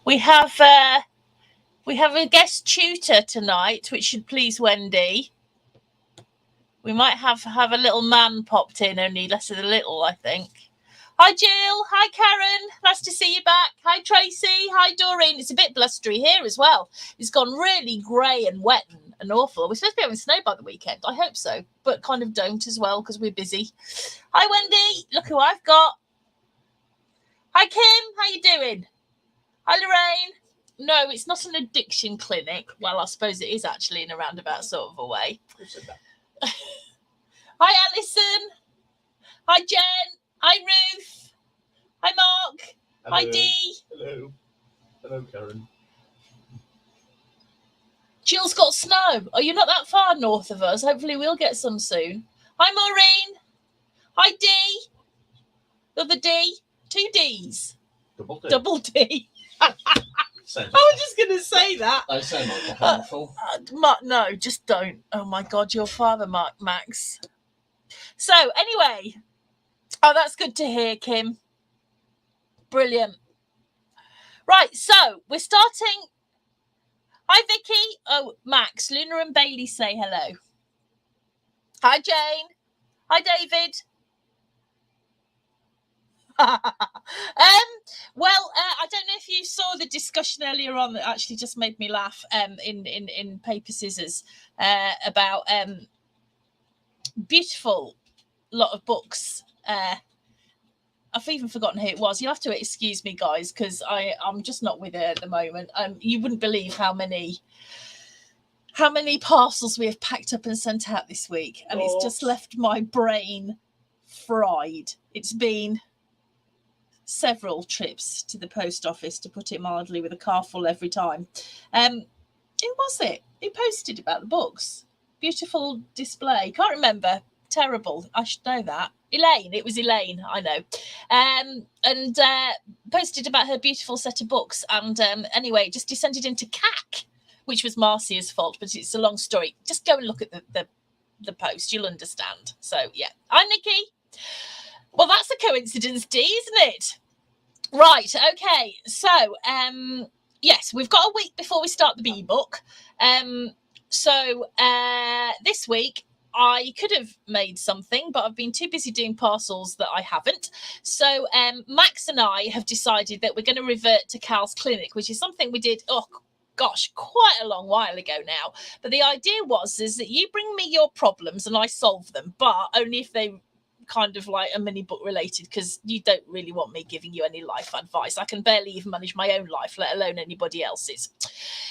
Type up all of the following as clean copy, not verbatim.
We have a guest tutor tonight, which should please Wendy. We might have a little man popped in, only less than a little, I think. Hi, Jill. Hi, Karen. Nice to see you back. Hi, Tracy. Hi, Doreen. It's a bit blustery here as well. It's gone really grey and wet and awful. We're supposed to be having snow by the weekend. I hope so, but kind of don't as well because we're busy. Hi, Wendy. Look who I've got. Hi, Kim. How you doing? Hi, Lorraine. No, it's not an addiction clinic. Well, I suppose it is actually in a roundabout sort of a way. Who said that? Hi, Alison. Hi, Jen. Hi, Ruth. Hi, Mark. Hello. Hi, Dee. Hello. Hello, Karen. Jill's got snow. Oh, you're not that far north of us. Hopefully we'll get some soon. Hi, Maureen. Hi, Dee. The other D. 2 Ds. Double D. I was just going to say that. I sound like a handful. No, just don't. Oh, my God, your father, Max. So, anyway. Oh, that's good to hear, Kim. Brilliant. Right, so we're starting. Hi, Vicky. Oh, Max, Luna and Bailey say hello. Hi, Jane. Hi, David. Well, I don't know if you saw the discussion earlier on that actually just made me laugh in Paper Scissors about beautiful lot of books. I've even forgotten who it was. You'll have to excuse me, guys, because I'm just not with it at the moment. You wouldn't believe how many parcels we have packed up and sent out this week, and it's just left my brain fried. It's been several trips to the post office, to put it mildly, with a car full every time. Who was it? Who posted about the books? Beautiful display. Can't remember. Terrible. I should know that. Elaine. It was Elaine. I know. And posted about her beautiful set of books. And anyway, it just descended into cack, which was Marcia's fault, but it's a long story. Just go and look at the post. You'll understand. So, yeah. Hi, Nikki. Well, that's a coincidence, Dee, isn't it? Right. Okay. So, yes, we've got a week before we start the B book. So this week I could have made something, but I've been too busy doing parcels that I haven't. So Max and I have decided that we're going to revert to Cal's Clinic, which is something we did, oh gosh, quite a long while ago now. But the idea is that you bring me your problems and I solve them, but only if they kind of like a mini book related, because you don't really want me giving you any life advice. I can barely even manage my own life, let alone anybody else's.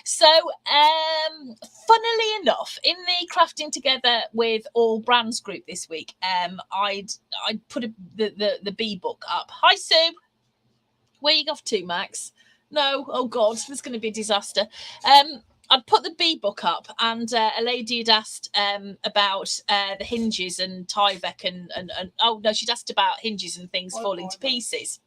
So funnily enough, in the crafting together with all brands group this week, I'd put the B book up. Hi, Sue. Where are you off to, Max? No, oh God, there's going to be a disaster. I'd put the B book up, and a lady had asked about the hinges and Tyvek and oh no, she'd asked about hinges and things falling to pieces.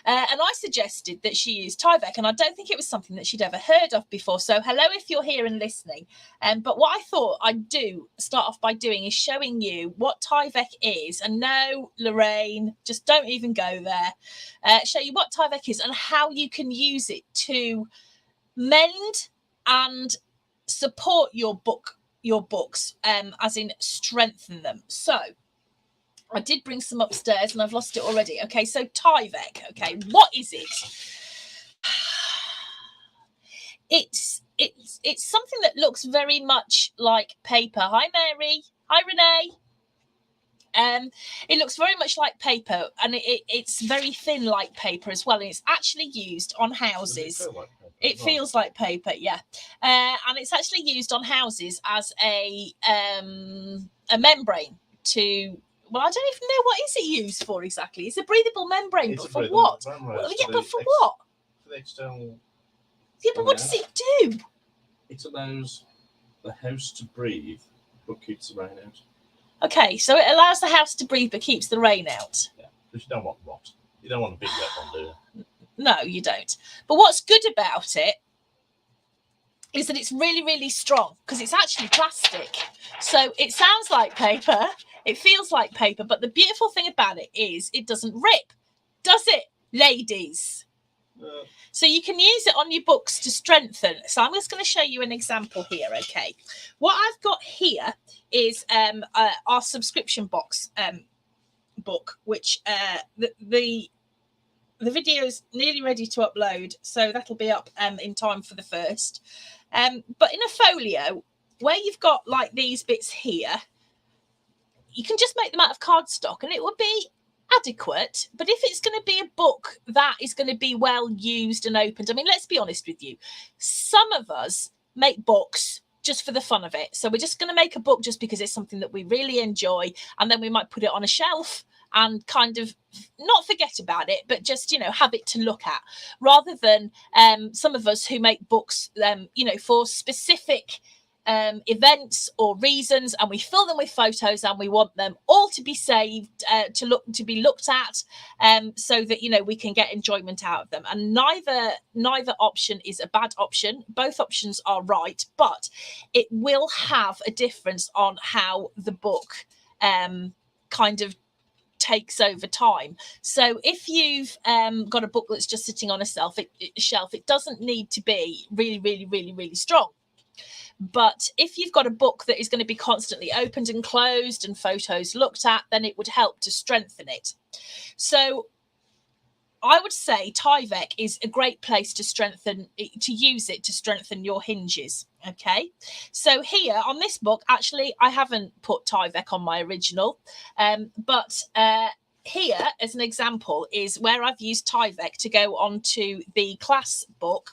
And I suggested that she use Tyvek, and I don't think it was something that she'd ever heard of before. So hello if you're here and listening. But what I thought I'd start off by doing is showing you what Tyvek is. And no, Lorraine, just don't even go there. Show you what Tyvek is and how you can use it to mend and support your books, as in strengthen them. So I did bring some upstairs and I've lost it already. Okay, so Tyvek. Okay, what is it? It's something that looks very much like paper. Hi, Mary. Hi, Renee. It looks very much like paper, and it's very thin like paper as well, and it's actually used on houses. It feels like paper, yeah. And it's actually used on houses as a membrane to, well, I don't even know what is it used for exactly. It's a breathable membrane, but for what? Well, yeah, but for what? For the external. Yeah, but what does it do? It allows the house to breathe, but keeps the rain out. Okay, so it allows the house to breathe, but keeps the rain out. Yeah, because you don't want rot. You don't want a big wet one, do you? No, you don't. But what's good about it is that it's really, really strong, because it's actually plastic. So it sounds like paper, it feels like paper, but the beautiful thing about it is it doesn't rip, does it, ladies? So you can use it on your books to strengthen. So I'm just going to show you an example here, okay? What I've got here is our subscription box book, which the video is nearly ready to upload, so that'll be up in time for the first. But in a folio, where you've got like these bits here, you can just make them out of cardstock and it would be adequate. But if it's going to be a book that is going to be well used and opened, I mean, let's be honest with you, some of us make books just for the fun of it. So we're just going to make a book just because it's something that we really enjoy, and then we might put it on a shelf and kind of not forget about it, but just, you know, have it to look at, rather than some of us who make books, you know, for specific events or reasons, and we fill them with photos and we want them all to be saved, to be looked at, so that, you know, we can get enjoyment out of them. And neither option is a bad option. Both options are right, but it will have a difference on how the book kind of takes over time. So if you've got a book that's just sitting on a shelf, it doesn't need to be really strong. But if you've got a book that is going to be constantly opened and closed and photos looked at, then it would help to strengthen it. So I would say Tyvek is a great place to use it to strengthen your hinges. Okay, so here on this book, actually, I haven't put Tyvek on my original, but here, as an example, is where I've used Tyvek to go onto the class book.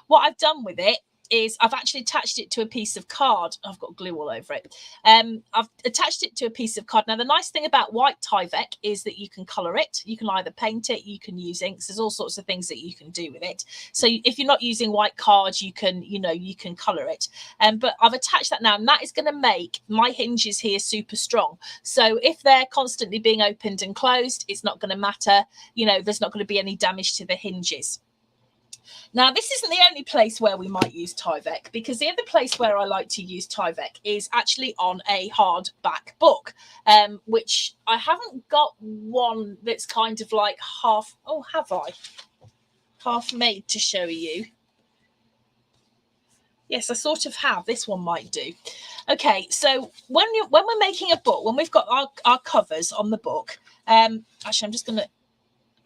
What I've done with it is I've actually attached it to a piece of card. I've got glue all over it. I've attached it to a piece of card. Now, the nice thing about white Tyvek is that you can colour it. You can either paint it, you can use inks. There's all sorts of things that you can do with it. So if you're not using white cards, you can, you know, you can colour it. But I've attached that now, and that is going to make my hinges here super strong. So if they're constantly being opened and closed, it's not going to matter. You know, there's not going to be any damage to the hinges. Now, this isn't the only place where we might use Tyvek, because the other place where I like to use Tyvek is actually on a hardback book, which I haven't got one that's kind of like half, oh, have I? Half made to show you. Yes, I sort of have. This one might do. Okay, so when we're making a book, when we've got our covers on the book, actually, I'm just going to,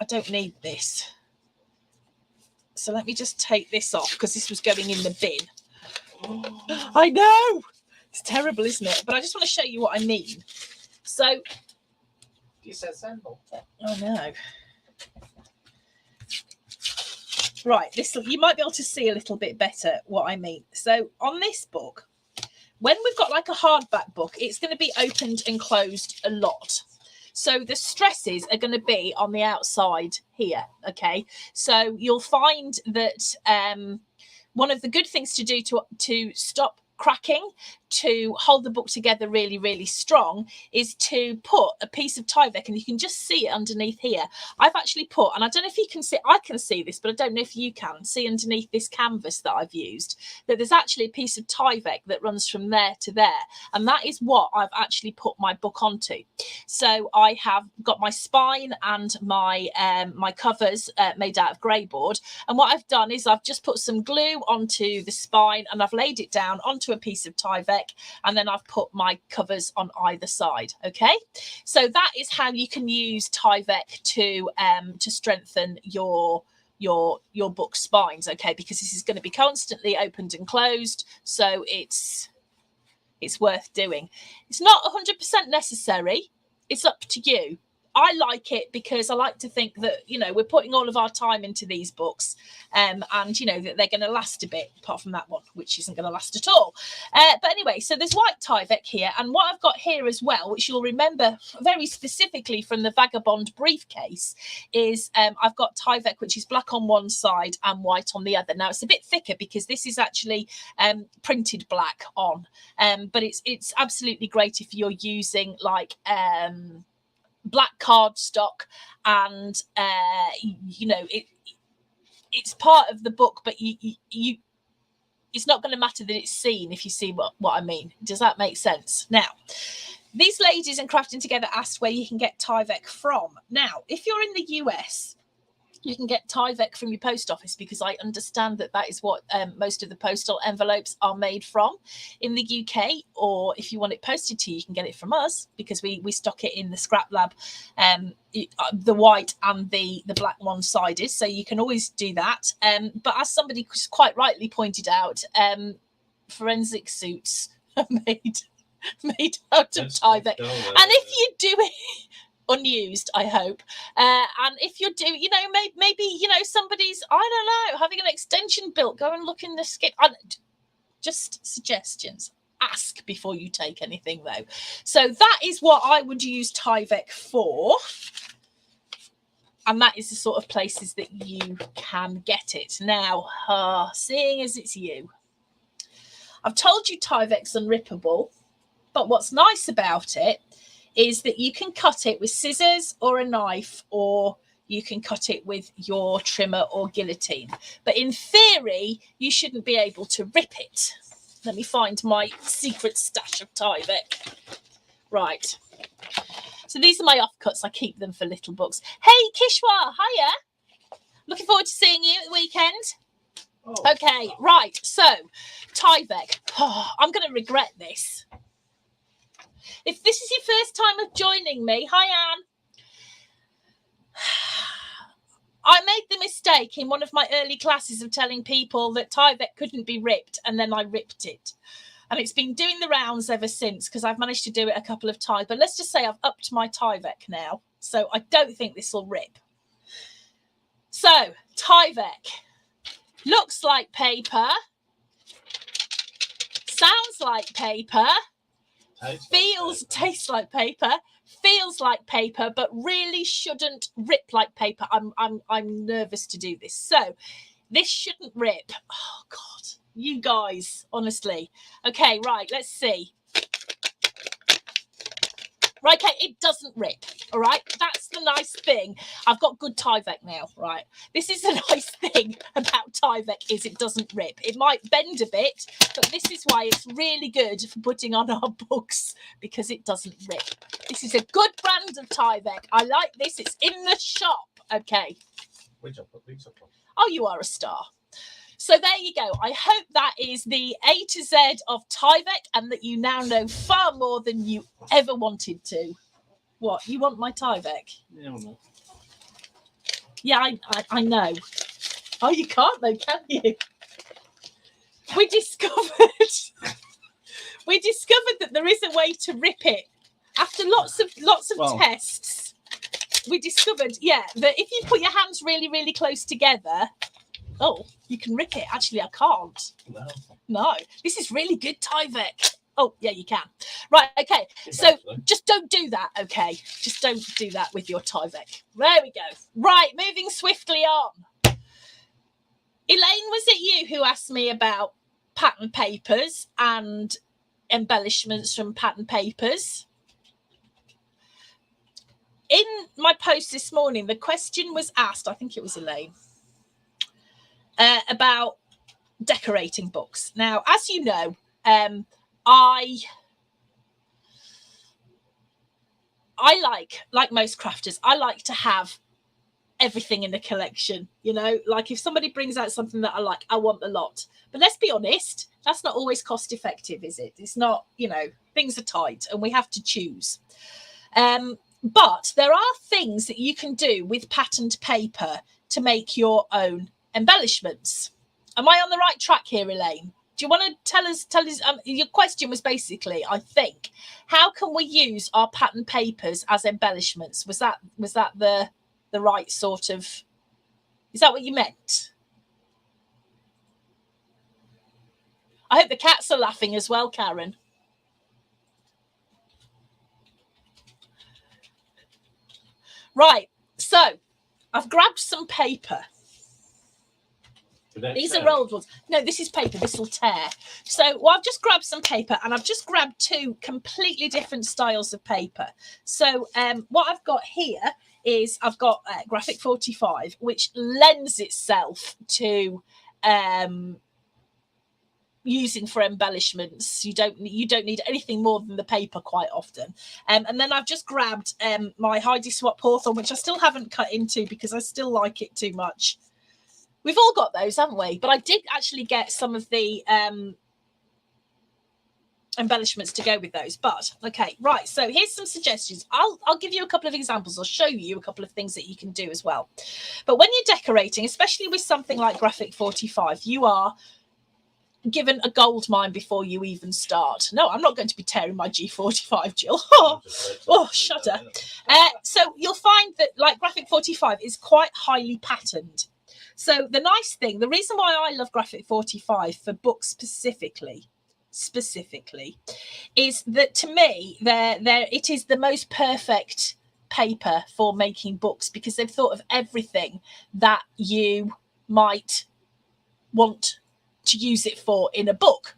I don't need this. So let me just take this off, because this was going in the bin. Oh. I know. It's terrible, isn't it? But I just want to show you what I mean. So. Disassemble. Oh, no. Right. You might be able to see a little bit better what I mean. So on this book, when we've got like a hardback book, it's going to be opened and closed a lot. So the stresses are going to be on the outside here, okay? So you'll find that one of the good things to do to stop cracking, to hold the book together really strong, is to put a piece of Tyvek, and you can just see it underneath here. I've actually put, and I don't know if you can see, I can see this, but I don't know if you can see underneath this canvas that I've used, that there's actually a piece of Tyvek that runs from there to there, and that is what I've actually put my book onto. So I have got my spine and my my covers made out of grey board, and what I've done is I've just put some glue onto the spine, and I've laid it down onto a piece of Tyvek, and then I've put my covers on either side. Okay, so that is how you can use Tyvek to strengthen your book spines. Okay, because this is going to be constantly opened and closed, so it's worth doing. It's not 100% necessary. It's up to you. I like it because I like to think that, you know, we're putting all of our time into these books, and, you know, that they're going to last a bit, apart from that one, which isn't going to last at all. But anyway, so there's white Tyvek here. And what I've got here as well, which you'll remember very specifically from the Vagabond briefcase, is I've got Tyvek, which is black on one side and white on the other. Now, it's a bit thicker because this is actually printed black on, but it's absolutely great if you're using like black cardstock, and you know, it's part of the book, but you it's not going to matter that it's seen, if you see what I mean. Does that make sense? Now, these ladies in Crafting Together asked where you can get Tyvek from. Now, if you're in the US, You can get Tyvek from your post office, because I understand that that is what most of the postal envelopes are made from in the UK. Or if you want it posted to you, you can get it from us, because we stock it in the scrap lab, the white and the black one-sided. So you can always do that. But as somebody quite rightly pointed out, forensic suits are made out of Tyvek. And if you do it unused, I hope, and if you do, maybe somebody's, I don't know, having an extension built, go and look in the skip. Just suggestions. Ask before you take anything, though. So that is what I would use Tyvek for, and that is the sort of places that you can get it. Now, seeing as it's you, I've told you Tyvek's unrippable, but what's nice about it is that you can cut it with scissors or a knife, or you can cut it with your trimmer or guillotine. But in theory, you shouldn't be able to rip it. Let me find my secret stash of Tyvek. Right. So these are my offcuts. I keep them for little books. Hey, Kishwa, hiya. Looking forward to seeing you at the weekend. Oh, okay, right. So, Tyvek. I'm going to regret this. If this is your first time of joining me, hi, Anne. I made the mistake in one of my early classes of telling people that Tyvek couldn't be ripped, and then I ripped it. And it's been doing the rounds ever since, because I've managed to do it a couple of times. But let's just say I've upped my Tyvek now, so I don't think this will rip. So, Tyvek looks like paper, sounds like paper, tastes like paper, feels like paper, but really shouldn't rip like paper. I'm nervous to do this. So this shouldn't rip. Oh God, you guys, honestly. Okay, right, let's see. Right, okay, it doesn't rip. All right, that's the nice thing. I've got good Tyvek now, right? This is the nice thing about Tyvek, is it doesn't rip. It might bend a bit, but this is why it's really good for putting on our books, because it doesn't rip. This is a good brand of Tyvek. I like this. It's in the shop. Okay. Oh, you are a star. So there you go. I hope that is the A to Z of Tyvek, and that you now know far more than you ever wanted to. What? You want my Tyvek? Yeah, no. Yeah, I know. Oh, you can't though, can you? We discovered that there is a way to rip it. After lots of tests, we discovered, yeah, that if you put your hands really, really close together, you can rip it. Actually, I can't. No. This is really good Tyvek. Oh, yeah, you can. Right, okay. So just don't do that, okay? Just don't do that with your Tyvek. There we go. Right, moving swiftly on. Elaine, was it you who asked me about pattern papers and embellishments from pattern papers? In my post this morning, the question was asked, I think it was Elaine, about decorating books. Now, as you know, I like most crafters, I like to have everything in the collection. Like if somebody brings out something that I like, I want the lot. But let's be honest, that's not always cost effective, is it? It's not, things are tight and we have to choose. But there are things that you can do with patterned paper to make your own embellishments. Am I on the right track here, Elaine? Do you want to tell us? Your question was basically, I think, how can we use our pattern papers as embellishments? Was that the right sort of? Is that what you meant? I hope the cats are laughing as well, Karen. Right, so I've grabbed some paper. These are old ones. No, this is paper. This will tear. So I've just grabbed some paper, and I've just grabbed two completely different styles of paper. So what I've got here is I've got graphic 45, which lends itself to using for embellishments. You don't need anything more than the paper quite often. And then I've just grabbed my Heidi Swap Hawthorn, which I still haven't cut into because I still like it too much. We've all got those, haven't we? But I did actually get some of the embellishments to go with those. But okay, right, so here's some suggestions. I'll give you a couple of examples. I'll show you a couple of things that you can do as well. But when you're decorating, especially with something like Graphic 45, you are given a gold mine before you even start. No, I'm not going to be tearing my G45, Jill. Oh, shudder. So you'll find that like Graphic 45 is quite highly patterned. So the nice thing, the reason why I love Graphic 45 for books specifically, is that to me, it is the most perfect paper for making books because they've thought of everything that you might want to use it for in a book.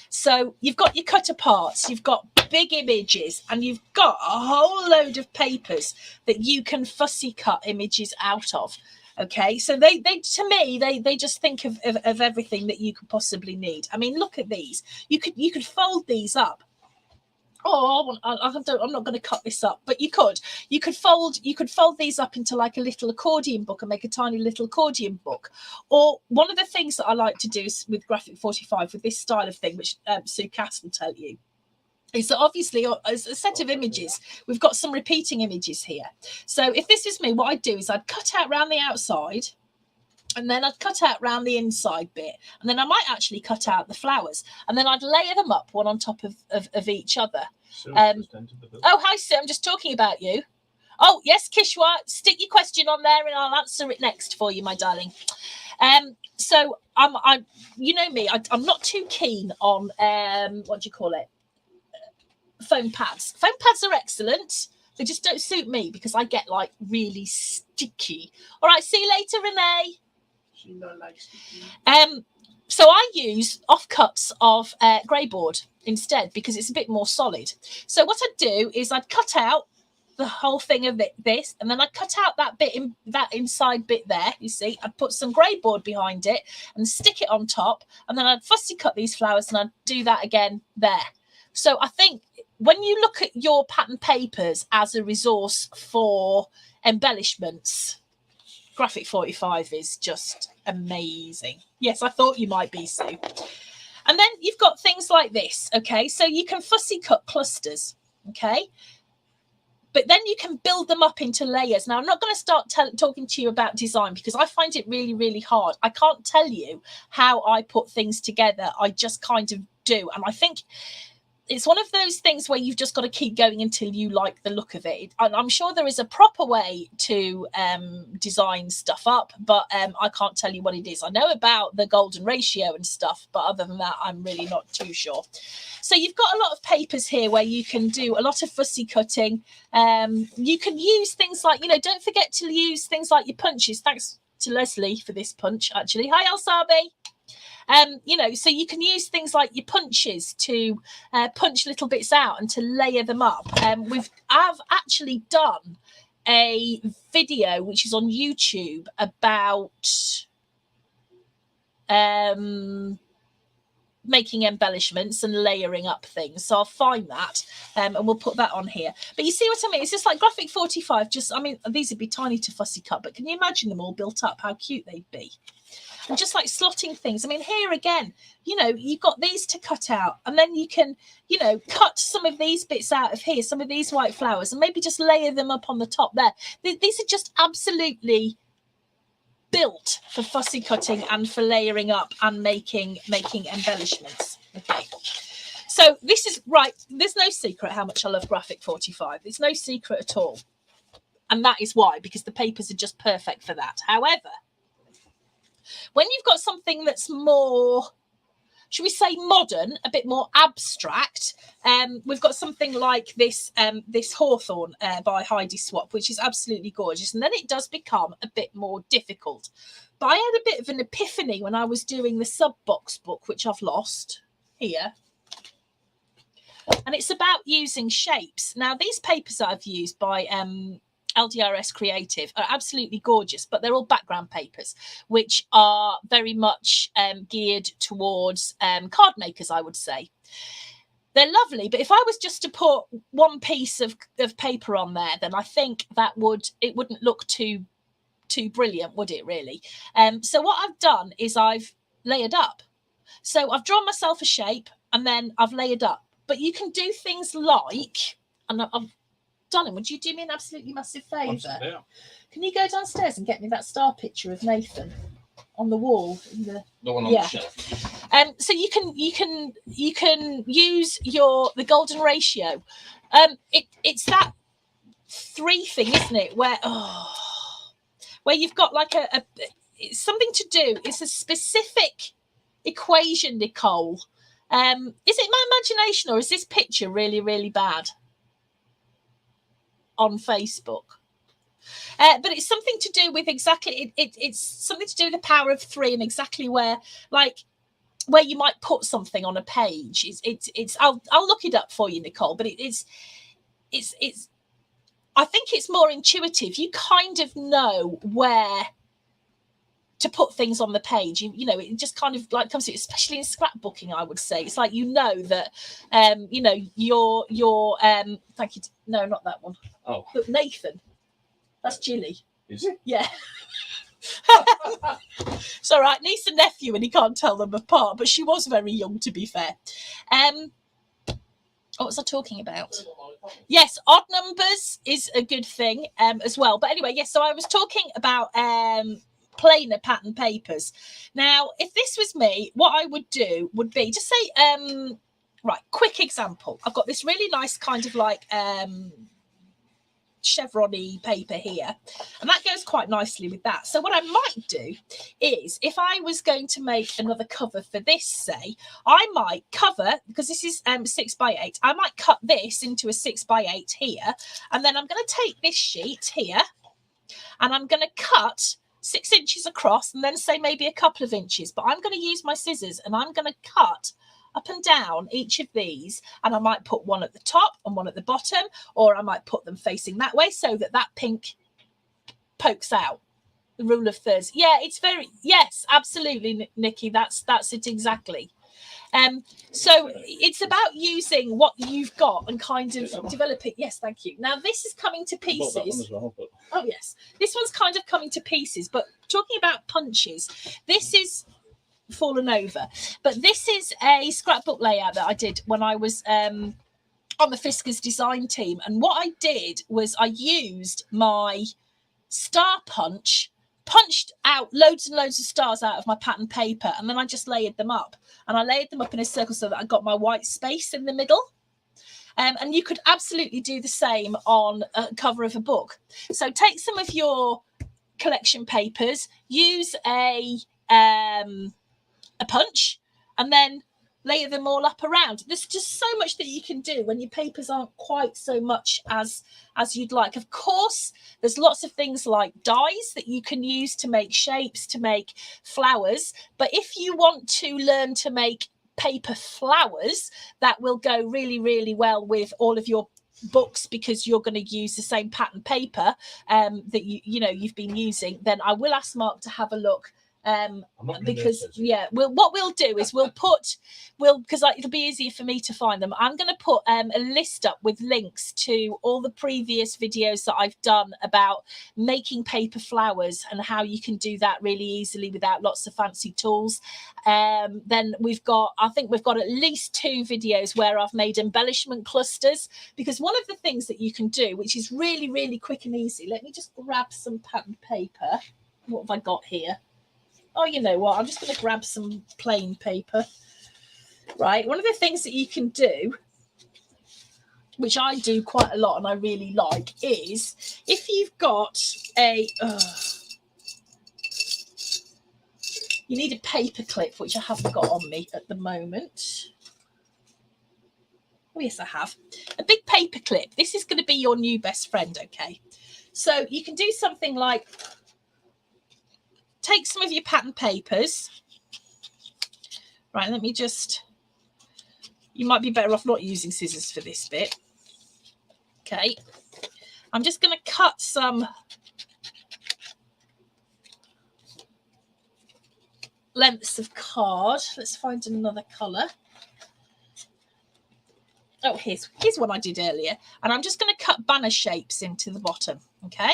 So you've got your cut aparts, you've got big images, and you've got a whole load of papers that you can fussy cut images out of. Okay, so they to me they just think of everything that you could possibly need. I mean, look at these. You could fold these up. Oh, I'm not going to cut this up, but you could fold these up into like a little accordion book and make a tiny little accordion book. Or one of the things that I like to do with Graphic 45 with this style of thing, which Sue Cass will tell you, is that obviously as a set of images, we've got some repeating images here. So if this is me, what I'd do is I'd cut out around the outside, and then I'd cut out round the inside bit, and then I might actually cut out the flowers, and then I'd layer them up one on top of each other. Oh, hi, Sue. I'm just talking about you. Oh, yes, Kishwa, stick your question on there, and I'll answer it next for you, my darling. So I'm you know me, I'm not too keen on what do you call it? Foam pads. Foam pads are excellent. They just don't suit me because I get like really sticky. All right, see you later, Renee. She don't like sticky. So I use offcuts of grey board instead because it's a bit more solid. So what I'd do is I'd cut out the whole thing of this, and then I'd cut out that bit that inside bit there. You see, I'd put some grey board behind it and stick it on top, and then I'd fussy cut these flowers and I'd do that again there. So I think when you look at your pattern papers as a resource for embellishments, Graphic 45 is just amazing. Yes, I thought you might be, Sue. And then you've got things like this, okay? So you can fussy cut clusters, okay? But then you can build them up into layers. Now, I'm not going to start talking to you about design because I find it really, really hard. I can't tell you how I put things together. I just kind of do. And I think it's one of those things where you've just got to keep going until you like the look of it. I'm sure there is a proper way to design stuff up, but I can't tell you what it is. I know about the golden ratio and stuff, but other than that, I'm really not too sure. So you've got a lot of papers here where you can do a lot of fussy cutting. You can use things like, don't forget to use things like your punches. Thanks to Leslie for this punch, actually. Hi, Alsabi. So you can use things like your punches to punch little bits out and to layer them up. I've actually done a video which is on YouTube about making embellishments and layering up things. So I'll find that and we'll put that on here. But you see what I mean? It's just like Graphic 45. These would be tiny to fussy cut, but can you imagine them all built up? How cute they'd be. And just like slotting things. I mean, here again, you've got these to cut out, and then you can, cut some of these bits out of here, some of these white flowers, and maybe just layer them up on the top there. These are just absolutely built for fussy cutting and for layering up and making embellishments. Okay. So this is right. There's no secret how much I love Graphic 45. There's no secret at all. And that is why, because the papers are just perfect for that. However, when you've got something that's more, should we say, modern, a bit more abstract, we've got something like this Hawthorn by Heidi Swap, which is absolutely gorgeous. And then it does become a bit more difficult. But I had a bit of an epiphany when I was doing the sub-box book, which I've lost here. And it's about using shapes. Now, these papers that I've used by LDRS Creative are absolutely gorgeous, but they're all background papers, which are very much geared towards card makers, I would say. They're lovely, but if I was just to put one piece of paper on there, then I think it wouldn't look too brilliant, would it really? So what I've done is I've layered up. So I've drawn myself a shape and then I've layered up. But you can do things like, and Darling, would you do me an absolutely massive favour? Yeah. Can you go downstairs and get me that star picture of Nathan on the wall? The one on the shelf. So you can use the golden ratio. It's that 3 thing, isn't it? Where you've got like it's something to do. It's a specific equation, Nicole. Is it my imagination or is this picture really, really bad on Facebook? But it's something to do with exactly. It's something to do with the power of 3 and exactly where you might put something on a page. It's. I'll look it up for you, Nicole. But it's. I think it's more intuitive. You kind of know where to put things on the page. You know, it just kind of like comes to it, especially in scrapbooking, I would say. It's like, you know, that your thank you. No, not that one. Oh. But Nathan. That's Jilly. Is it? Yeah. It's all right, niece and nephew, and he can't tell them apart, but she was very young, to be fair. What was I talking about? Yes, odd numbers is a good thing as well. But anyway, yes, so I was talking about plainer pattern papers. Now, if this was me, what I would do would be just say, right, quick example. I've got this really nice kind of like chevron-y paper here, and that goes quite nicely with that. So what I might do is, if I was going to make another cover for this, say, I might cover, because this is 6x8, I might cut this into a 6x8 here, and then I'm going to take this sheet here and I'm going to cut 6 inches across, and then say maybe a couple of inches, but I'm going to use my scissors and I'm going to cut up and down each of these, and I might put one at the top and one at the bottom, or I might put them facing that way so that pink pokes out. The rule of thirds. Yeah, it's very, yes, absolutely, Nikki, that's it exactly. So it's about using what you've got and kind of developing. Yes, thank you. Now this is coming to pieces. That one as well, but... Oh yes, this one's kind of coming to pieces, but talking about punches, this is fallen over, but this is a scrapbook layout that I did when I was on the Fiskars design team, and what I did was I used my star punched out loads and loads of stars out of my pattern paper, and then I just layered them up, and I layered them up in a circle so that I got my white space in the middle. And you could absolutely do the same on a cover of a book. So take some of your collection papers, use a punch, and then layer them all up around. There's just so much that you can do when your papers aren't quite so much as you'd like. Of course, there's lots of things like dyes that you can use to make shapes, to make flowers. But if you want to learn to make paper flowers, that will go really, really well with all of your books, because you're going to use the same pattern paper that you've been using, then I will ask Mark to have a look. Because what we'll do is because it'll be easier for me to find them. I'm going to put a list up with links to all the previous videos that I've done about making paper flowers and how you can do that really easily without lots of fancy tools. Then I think we've got at least 2 videos where I've made embellishment clusters, because one of the things that you can do, which is really, really quick and easy, let me just grab some pattern paper. What have I got here? Oh, you know what? I'm just going to grab some plain paper. Right. One of the things that you can do, which I do quite a lot and I really like, is if you've got you need a paper clip, which I haven't got on me at the moment. Oh, yes, I have. A big paper clip. This is going to be your new best friend, okay? So you can do something like, take some of your pattern papers. Right, let me just... You might be better off not using scissors for this bit. Okay. I'm just going to cut some lengths of card. Let's find another colour. Oh, here's one I did earlier. And I'm just going to cut banner shapes into the bottom, okay?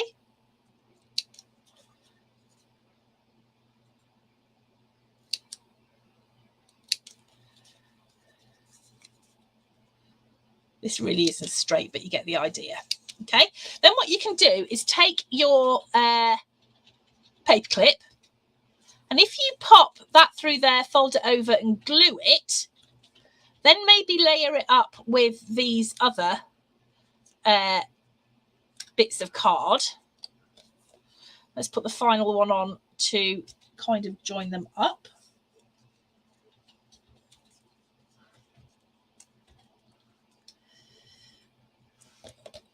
This really isn't straight, but you get the idea, okay? Then what you can do is take your paper clip, and if you pop that through there, fold it over and glue it, then maybe layer it up with these other bits of card. Let's put the final one on to kind of join them up.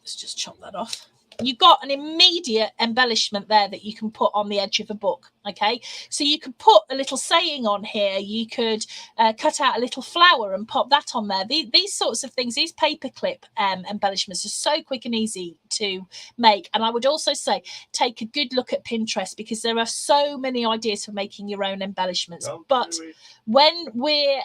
Let's just chop that off. You've got an immediate embellishment there that you can put on the edge of a book, okay? So you could put a little saying on here. You could cut out a little flower and pop that on there. These sorts of things, these paperclip embellishments are so quick and easy to make. And I would also say take a good look at Pinterest, because there are so many ideas for making your own embellishments. But when we're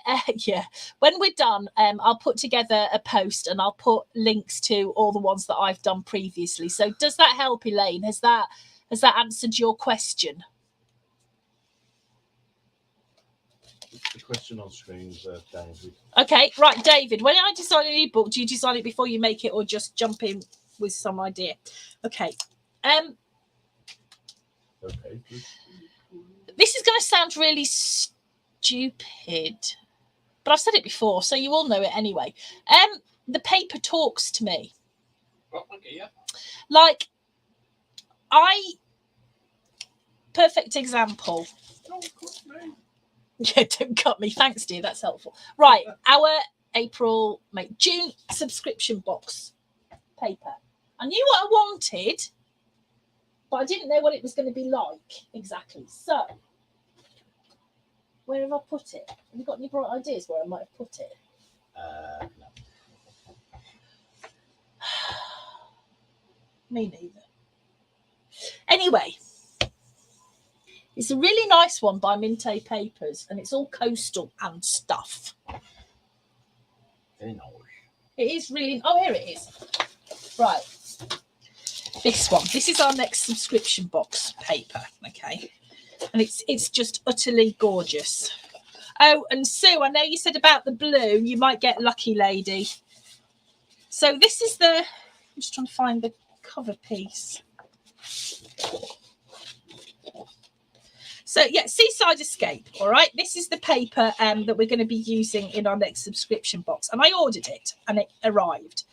done, I'll put together a post and I'll put links to all the ones that I've done previously. So does that help, Elaine? Has that answered your question? The question on screen is David. Okay, right, David. When I design an ebook, do you design it before you make it, or just jump in with some idea? Okay. Okay. Good. This is going to sound really stupid, but I've said it before, so you all know it anyway. The paper talks to me. Oh, okay, yeah. Like, perfect example. Don't cut me. Yeah, don't cut me. Thanks, dear. That's helpful. Right, our June subscription box paper. I knew what I wanted, but I didn't know what it was going to be like exactly. So, where have I put it? Have you got any bright ideas where I might have put it? No. Me neither. Anyway, it's a really nice one by Minte Papers, and it's all coastal and stuff. Very nice. It is really... Oh, here it is. Right. This one. This is our next subscription box paper, okay? And it's just utterly gorgeous. Oh, and Sue, I know you said about the blue. You might get lucky, lady. So this is the... I'm just trying to find the cover piece. So yeah, Seaside Escape. All right, this is the paper that we're going to be using in our next subscription box, and I ordered it and it arrived,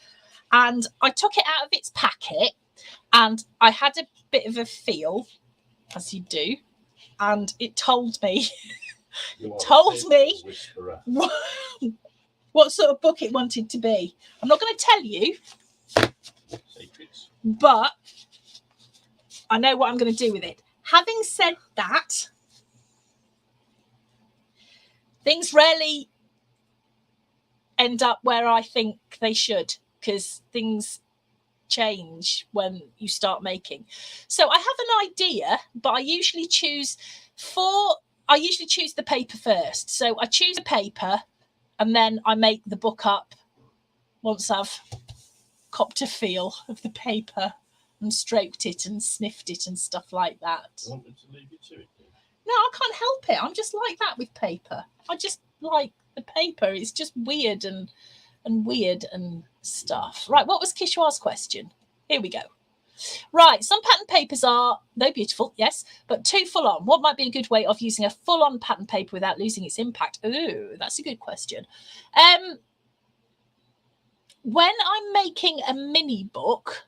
and I took it out of its packet and I had a bit of a feel, as you do, and it told me what sort of book it wanted to be. I'm not going to tell you, Secrets. but I know what I'm going to do with it. Having said that, things rarely end up where I think they should, because things change when you start making. So I have an idea, but I usually choose the paper first. So I choose a paper and then I make the book up once I've copped a feel of the paper and stroked it and sniffed it and stuff like that. You want me to leave you to it? No, I can't help it. I'm just like that with paper. I just like the paper. It's just weird and stuff. Right, what was Kishwa's question? Here we go. Right, some pattern papers are, though beautiful, yes, but too full on. What might be a good way of using a full on pattern paper without losing its impact? Ooh, that's a good question. When I'm making a mini book,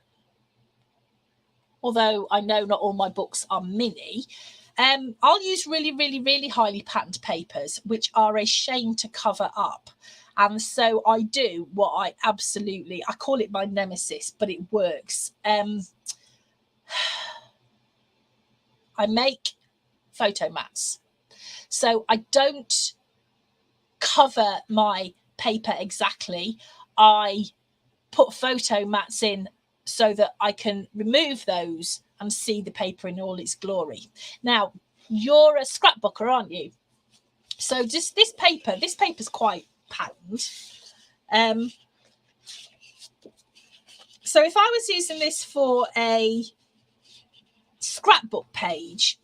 although I know not all my books are mini, I'll use really, really, really highly patterned papers, which are a shame to cover up. And so I do what I call it my nemesis, but it works. I make photo mats. So I don't cover my paper exactly. I put photo mats in so that I can remove those and see the paper in all its glory. Now, you're a scrapbooker, aren't you? So just this paper's quite patterned. So if I was using this for a scrapbook page,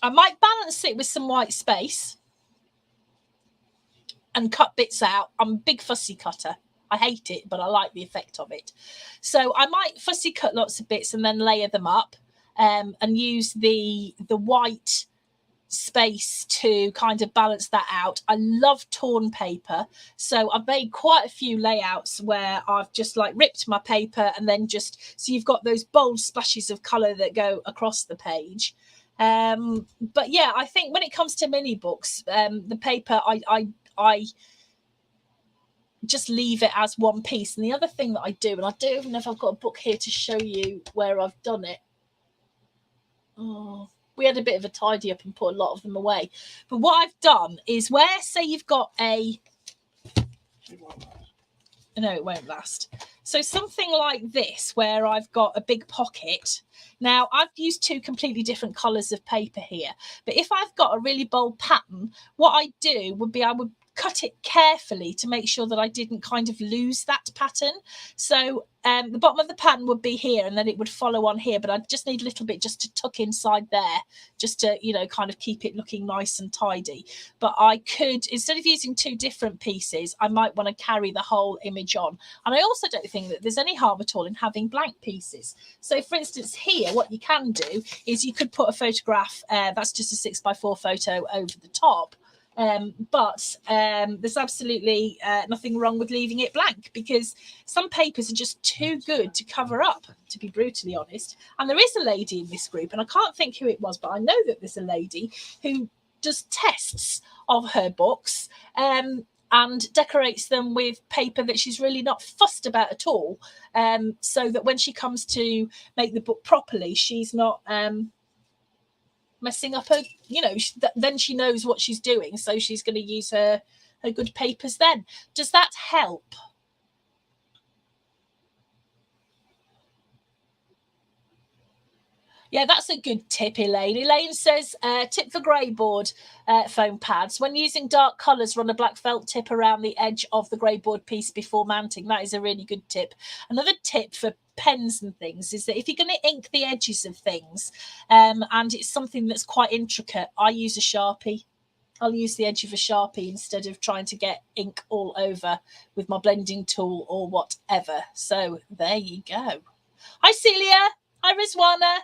I might balance it with some white space and cut bits out. I'm a big fussy cutter. I hate it, but I like the effect of it. So I might fussy cut lots of bits and then layer them up, and use the white space to kind of balance that out. I love torn paper, so I've made quite a few layouts where I've just like ripped my paper and then just, so you've got those bold splashes of color that go across the page. But yeah, I think when it comes to mini books, the paper, I just leave it as one piece. And the other thing that I do, and I don't even know if I've got a book here to show you where I've done it. Oh, we had a bit of a tidy up and put a lot of them away. But what I've done is where, say you've got a... No, it won't last. So something like this, where I've got a big pocket. Now, I've used two completely different colours of paper here. But if I've got a really bold pattern, what I do would be I would cut it carefully to make sure that I didn't kind of lose that pattern. So the bottom of the pattern would be here and then it would follow on here, but I just need a little bit just to tuck inside there, just to, you know, kind of keep it looking nice and tidy. But I could, instead of using two different pieces, I might want to carry the whole image on. And I also don't think that there's any harm at all in having blank pieces. So for instance, here, what you can do is you could put a photograph, that's just a 6x4 photo over the top. But there's absolutely nothing wrong with leaving it blank, because some papers are just too good to cover up, to be brutally honest. And there is a lady in this group, and I can't think who it was, but I know that there's a lady who does tests of her books and decorates them with paper that she's really not fussed about at all, so that when she comes to make the book properly, she's not... messing up her, you know, then she knows what she's doing, so she's going to use her good papers then. Does that help? Yeah, that's a good tip, Elaine. Elaine says, tip for grey board foam pads. When using dark colours, run a black felt tip around the edge of the grey board piece before mounting. That is a really good tip. Another tip for pens and things is that if you're going to ink the edges of things, and it's something that's quite intricate, I use a Sharpie. I'll use the edge of a Sharpie instead of trying to get ink all over with my blending tool or whatever. So there you go. Hi, Celia. Hi, Rizwana.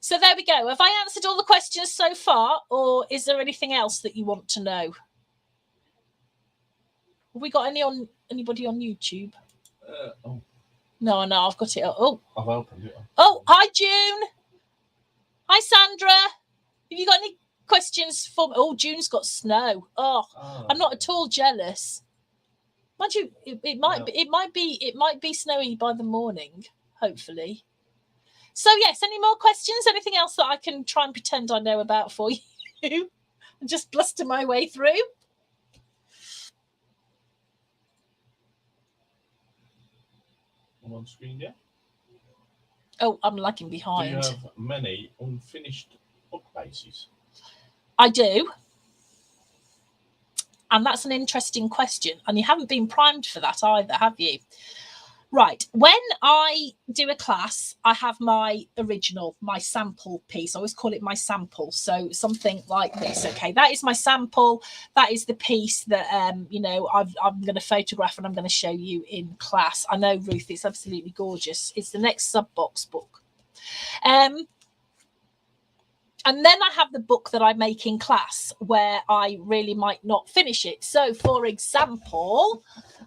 So there we go. Have I answered all the questions so far, or is there anything else that you want to know? Have we got anybody on YouTube? Oh. No, I've got it. Oh, I've opened it. Oh, hi, June. Hi, Sandra. Have you got any questions for me? Oh, June's got snow. Oh, I'm not at all jealous. Mind you, it might be snowy by the morning, hopefully. So yes, any more questions? Anything else that I can try and pretend I know about for you and just bluster my way through? I'm on screen, yeah. Oh, I'm lagging behind. Do you have many unfinished book bases? I do. And that's an interesting question. And you haven't been primed for that either, have you? Right. When I do a class, I have my original, my sample piece. I always call it my sample. So something like this. Okay, that is my sample. That is the piece that, you know, I'm going to photograph and I'm going to show you in class. I know, Ruth, it's absolutely gorgeous. It's the next sub-box book. And then I have the book that I make in class where I really might not finish it. So, for example,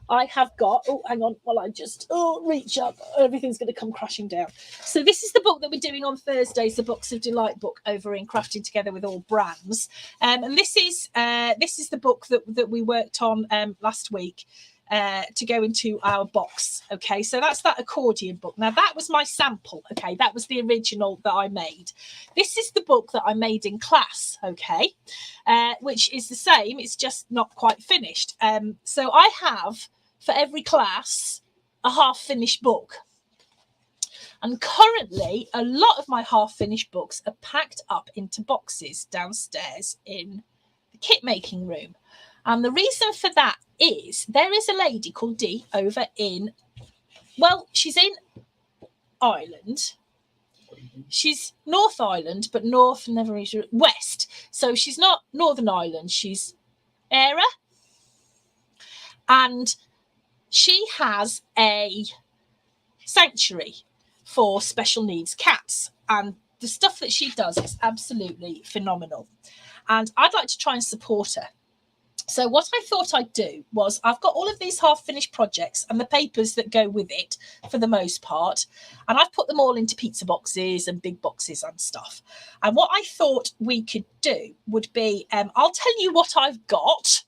I have got, oh, hang on, while I just reach up, everything's going to come crashing down. So this is the book that we're doing on Thursdays, the Books of Delight book over in Crafting Together with All Brands. And this is the book that we worked on last week. To go into our box. Okay, so that's that accordion book. Now that was my sample. Okay, that was the original that I made. This is the book that I made in class. Okay, which is the same, it's just not quite finished. So I have, for every class, a half-finished book. And currently, a lot of my half-finished books are packed up into boxes downstairs in the kit-making room. And the reason for that is there is a lady called Dee over in, well, she's in Ireland. She's North Ireland, but North never is West. So she's not Northern Ireland, she's Era. And she has a sanctuary for special needs cats, and the stuff that she does is absolutely phenomenal, and I'd like to try and support her. So what I thought I'd do was, I've got all of these half-finished projects and the papers that go with it for the most part, and I've put them all into pizza boxes and big boxes and stuff. And what I thought we could do would be, I'll tell you what I've got,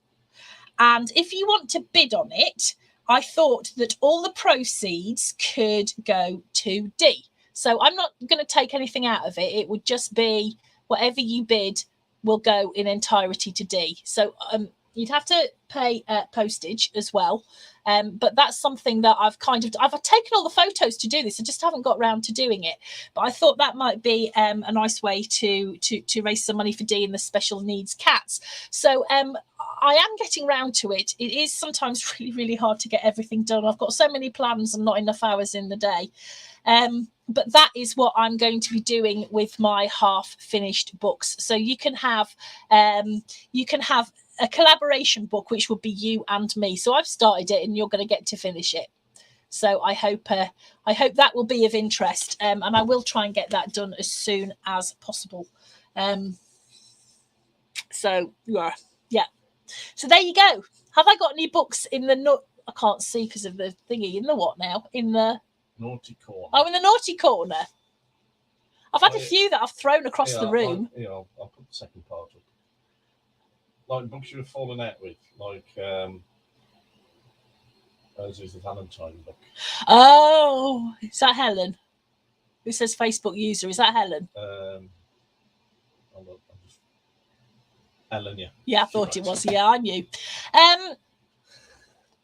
and if you want to bid on it, I thought that all the proceeds could go to Dee. So I'm not going to take anything out of it. It would just be whatever you bid will go in entirety to Dee. So you'd have to pay postage as well. But that's something that I've taken all the photos to do this. I just haven't got around to doing it. But I thought that might be a nice way to raise some money for Dee and the special needs cats. So I am getting round to it. It is sometimes really, really hard to get everything done. I've got so many plans and not enough hours in the day. But that is what I'm going to be doing with my half-finished books. So you can have a collaboration book, which would be you and me. So I've started it, and you're going to get to finish it. So I hope that will be of interest, and I will try and get that done as soon as possible. So yeah. So there you go. Have I got any books in the I can't see because of the thingy. In the what now? In the naughty corner. Oh, in the naughty corner. I've had a few that I've thrown across the room. I'll put the second part up. Like books you have fallen out with, like as is the Valentine book. Oh, is that Helen? Who says Facebook user? Is that Helen? Helen, yeah. Yeah, I thought it was. Yeah, I knew.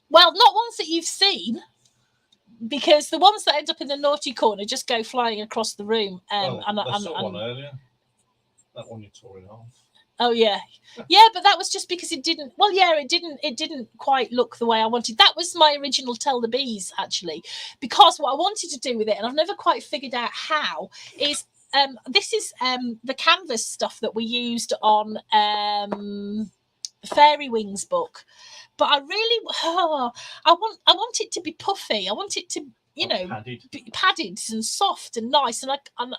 Well, not ones that you've seen, because the ones that end up in the naughty corner just go flying across the room. I saw one earlier. That one you tore in half. Oh yeah, but that was just because it didn't. Well, yeah, it didn't quite look the way I wanted. That was my original Tell the Bees, actually, because what I wanted to do with it, and I've never quite figured out how, is this is the canvas stuff that we used on Fairy Wings book, but I really I want it to be puffy. I want it to be padded and soft and nice, and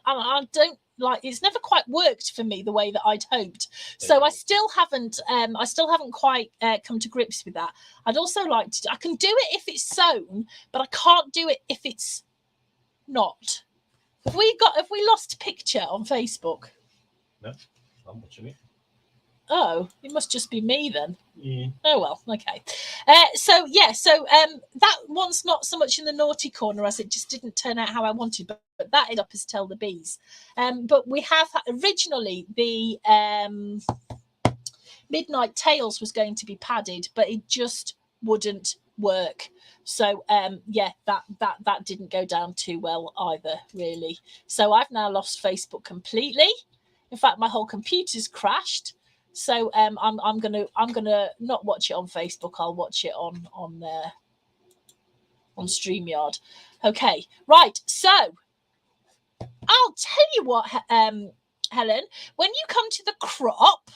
I don't like, it's never quite worked for me the way that I'd hoped. So I still haven't quite come to grips with that. I'd also like to, I can do it if it's sewn, but I can't do it if it's not. Have we lost picture on Facebook? No, I'm watching it. Oh, it must just be me then. Yeah. Oh well, okay. So that one's not so much in the naughty corner, as it just didn't turn out how I wanted, but that ended up as Tell the Bees. But we have originally the Midnight Tales was going to be padded, but it just wouldn't work. So that didn't go down too well either, really. So I've now lost Facebook completely. In fact, my whole computer's crashed. So I'm gonna not watch it on Facebook. I'll watch it on StreamYard. Okay, right. So I'll tell you what, Helen. When you come to the crop,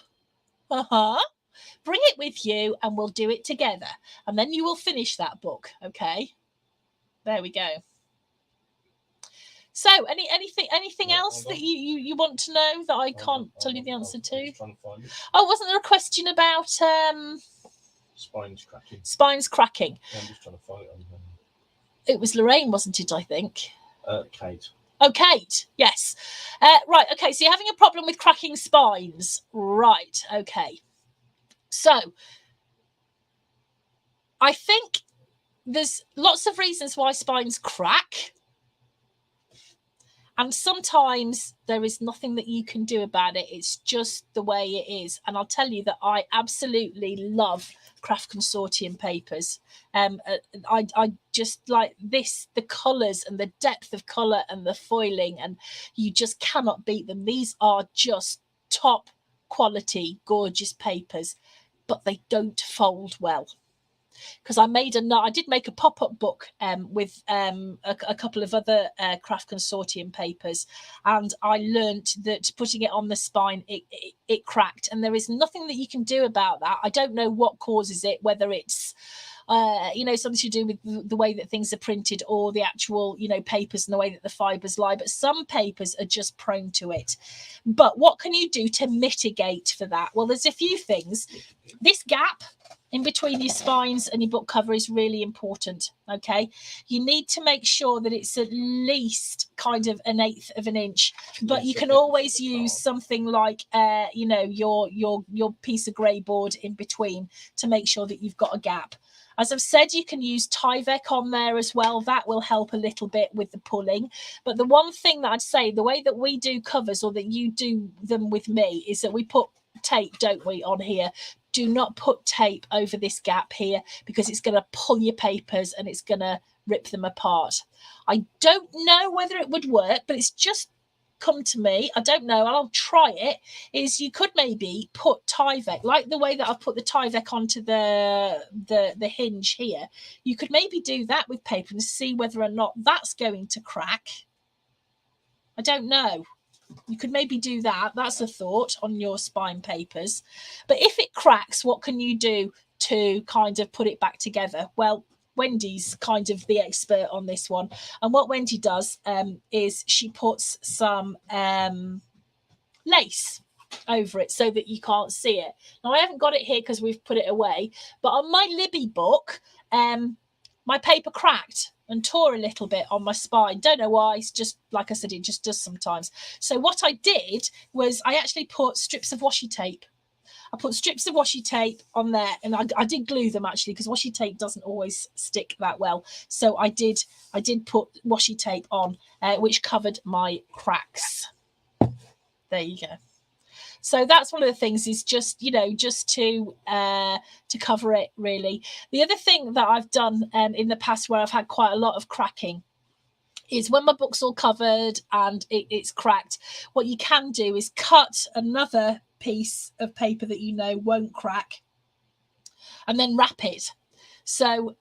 bring it with you, and we'll do it together, and then you will finish that book. Okay. There we go. So, anything else that you want to know that I can't tell you the answer to? Oh, wasn't there a question about spines cracking? Spines cracking. Yeah, I'm just trying to find it. It was Lorraine, wasn't it? I think. Kate. Oh, Kate. Yes. Right. Okay. So you're having a problem with cracking spines, right? Okay. So I think there's lots of reasons why spines crack. And sometimes there is nothing that you can do about it. It's just the way it is. And I'll tell you that I absolutely love Craft Consortium papers. I just like this, the colours and the depth of colour and the foiling, and you just cannot beat them. These are just top quality, gorgeous papers, but they don't fold well. Because I did make a pop-up book with a couple of other Craft Consortium papers, and I learnt that putting it on the spine, it cracked, and there is nothing that you can do about that. I don't know what causes it, whether it's something to do with the way that things are printed, or the actual, papers and the way that the fibers lie. But some papers are just prone to it. But what can you do to mitigate for that? Well, there's a few things. This gap in between your spines and your book cover is really important. Okay, you need to make sure that it's at least kind of 1/8 of an inch, but you can always use something like your piece of grey board in between to make sure that you've got a gap. As I've said, you can use Tyvek on there as well. That will help a little bit with the pulling. But the one thing that I'd say, the way that we do covers, or that you do them with me, is that we put tape, don't we, on here. Do not put tape over this gap here, because it's going to pull your papers and it's going to rip them apart. I don't know whether it would work, but it's just come to me. I don't know, and I'll try it. Is you could maybe put Tyvek, like the way that I've put the Tyvek onto the hinge here. You could maybe do that with paper and see whether or not that's going to crack. I don't know. You could maybe do that. That's a thought on your spine papers. But if it cracks, what can you do to kind of put it back together? Well, Wendy's kind of the expert on this one. And what Wendy does is she puts some lace over it so that you can't see it. Now, I haven't got it here because we've put it away. But on my Libby book, my paper cracked and tore a little bit on my spine. Don't know why. It's just, like I said, it just does sometimes. So what I did was I actually put strips of washi tape. I put strips of washi tape on there, and I did glue them actually, because washi tape doesn't always stick that well. So I did put washi tape on, which covered my cracks. There you go. So that's one of the things, is just to cover it, really. The other thing that I've done in the past, where I've had quite a lot of cracking, is when my book's all covered and it's cracked, what you can do is cut another piece of paper that won't crack, and then wrap it. So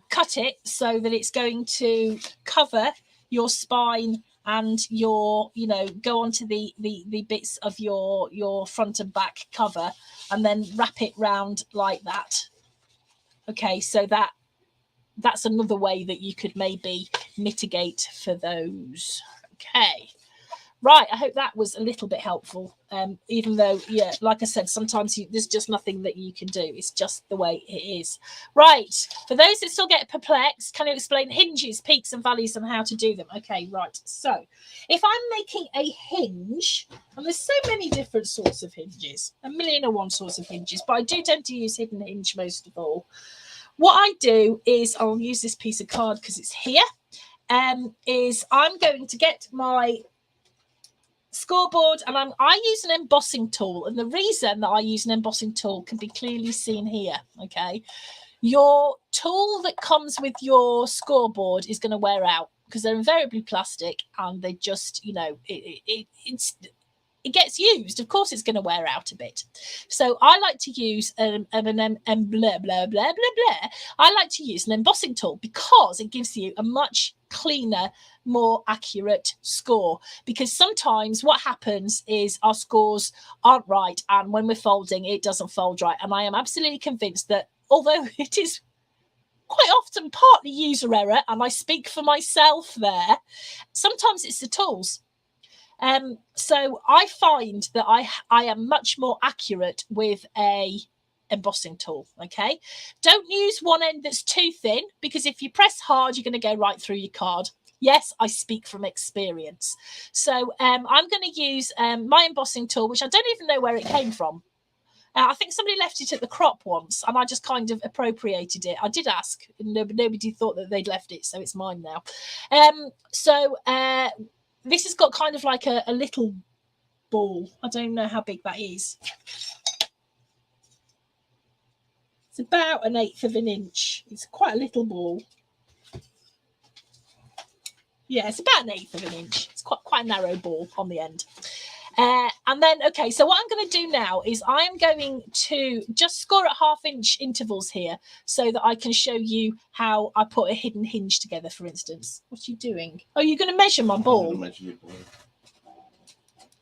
cut it so that it's going to cover your spine and your go onto the bits of your front and back cover, and then wrap it round like that. Okay, so that's another way that you could maybe mitigate for those. Okay, right, I hope that was a little bit helpful, even though, yeah, like I said, sometimes there's just nothing that you can do. It's just the way it is. Right, for those that still get perplexed, can you explain hinges, peaks and valleys, and how to do them? Okay, right, so if I'm making a hinge, and there's so many different sorts of hinges, 1,000,001 sorts of hinges, but I do tend to use hidden hinge most of all. What I do is, I'll use this piece of card because it's here, is I'm going to get my scoreboard, and I use an embossing tool, and the reason that I use an embossing tool can be clearly seen here. Okay, your tool that comes with your scoreboard is going to wear out, because they're invariably plastic, and they just it gets used. Of course, it's going to wear out a bit. So I like to use I like to use an embossing tool, because it gives you a much cleaner, more accurate score. Because sometimes what happens is our scores aren't right, and when we're folding, it doesn't fold right. And I am absolutely convinced that, although it is quite often partly user error, and I speak for myself there, sometimes it's the tools. So I find that I am much more accurate with a embossing tool. Okay, don't use one end that's too thin, because if you press hard, you're going to go right through your card. Yes, I speak from experience. So I'm going to use my embossing tool, which I don't even know where it came from. I think somebody left it at the crop once, and I just kind of appropriated it. I did ask, and nobody thought that they'd left it, so it's mine now. This has got kind of like a little ball. I don't know how big that is. It's about 1/8 of an inch. It's quite a little ball. Yeah, it's about 1/8 of an inch. It's quite a narrow ball on the end. And then, okay, so what I'm going to do now is I am going to just score at 1/2 inch intervals here so that I can show you how I put a hidden hinge together, for instance. What are you doing? Oh, you're going to measure my ball? I'm going to measure your ball.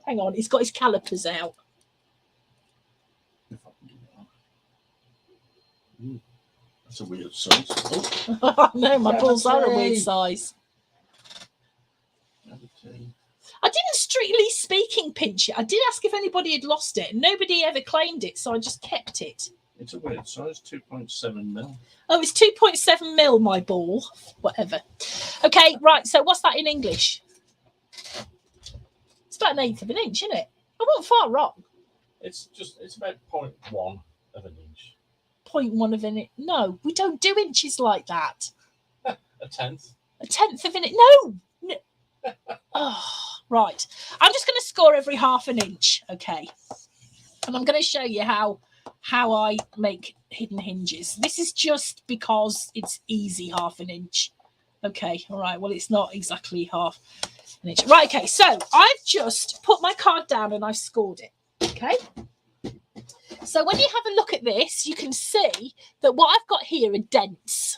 Hang on, he's got his calipers out. If I can do that. That's a weird size. Oh. No, my balls are a weird size. I didn't, strictly speaking, pinch it. I did ask if anybody had lost it, and nobody ever claimed it, so I just kept it. It's a weird size, 2.7 mil. Oh, it's 2.7 mil, my ball. Whatever. Okay, right, so what's that in English? It's about 1/8 of an inch, isn't it? I wasn't far wrong. It's about 0.1 of an inch. 0.1 of an inch. No, we don't do inches like that. A tenth. 1/10 of an inch. No. Oh, right. I'm just going to score every 1/2 an inch, okay? And I'm going to show you how I make hidden hinges. This is just because it's easy 1/2 an inch. Okay, all right. Well, it's not exactly 1/2 an inch. Right, okay. So I've just put my card down and I've scored it, okay? So when you have a look at this, you can see that what I've got here are dents.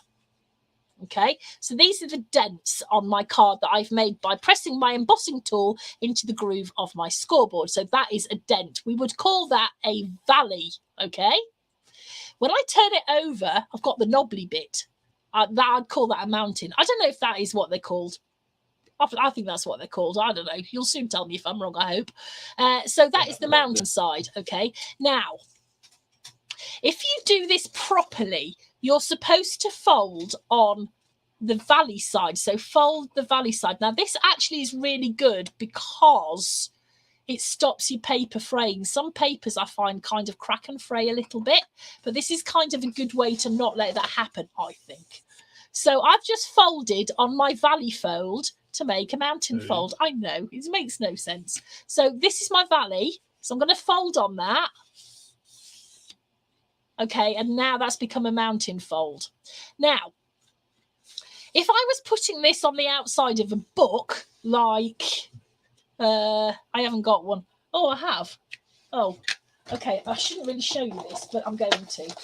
Okay, so these are the dents on my card that I've made by pressing my embossing tool into the groove of my scoreboard. So that is a dent. We would call that a valley. Okay, when I turn it over, I've got the knobbly bit. I'd call that a mountain. I don't know if that is what they're called. I think that's what they're called. I don't know. You'll soon tell me if I'm wrong, I hope. So that is the mountain side. Okay, now if you do this properly, you're supposed to fold on the valley side. So fold the valley side. Now, this actually is really good because it stops your paper fraying. Some papers I find kind of crack and fray a little bit, but this is kind of a good way to not let that happen, I think. So I've just folded on my valley fold to make a mountain fold. I know, it makes no sense. So this is my valley. So I'm going to fold on that. Okay, and now that's become a mountain fold. Now, if I was putting this on the outside of a book, like, I haven't got one. Oh, I have. Oh, okay, I shouldn't really show you this, but I'm going to.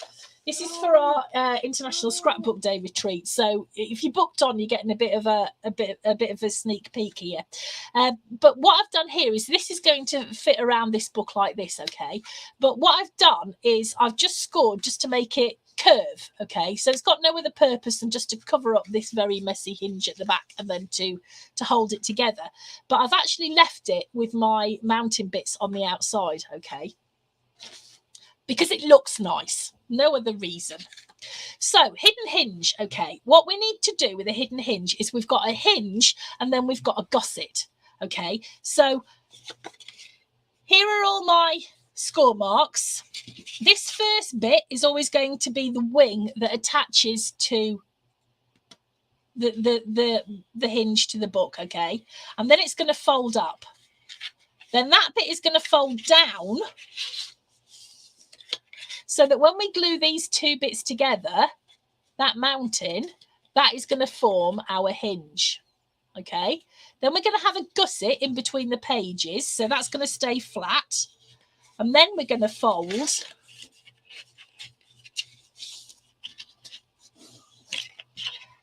This is for our International Scrapbook Day retreat. So if you booked on, you're getting a bit of a sneak peek here. But what I've done here is this is going to fit around this book like this, okay? But what I've done is I've just scored just to make it curve, okay? So it's got no other purpose than just to cover up this very messy hinge at the back and then to hold it together. But I've actually left it with my mountain bits on the outside, okay? Because it looks nice. No other reason. So, hidden hinge. Okay, what we need to do with a hidden hinge is we've got a hinge and then we've got a gusset. Okay, so here are all my score marks. This first bit is always going to be the wing that attaches to the hinge to the book. Okay, and then it's going to fold up. Then that bit is going to fold down, so that when we glue these two bits together, that mountain, that is going to form our hinge. Okay. Then we're going to have a gusset in between the pages. So that's going to stay flat. And then we're going to fold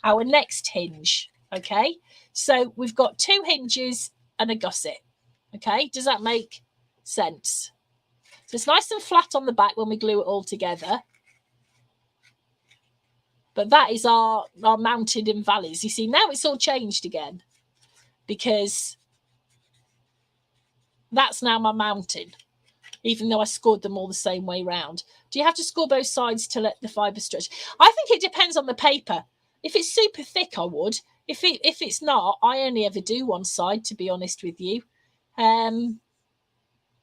our next hinge. Okay. So we've got two hinges and a gusset. Okay. Does that make sense? So it's nice and flat on the back when we glue it all together. But that is our mountain in valleys. You see, now it's all changed again because that's now my mountain, even though I scored them all the same way round. Do you have to score both sides to let the fibre stretch? I think it depends on the paper. If it's super thick, I would. If it's not, I only ever do one side, to be honest with you.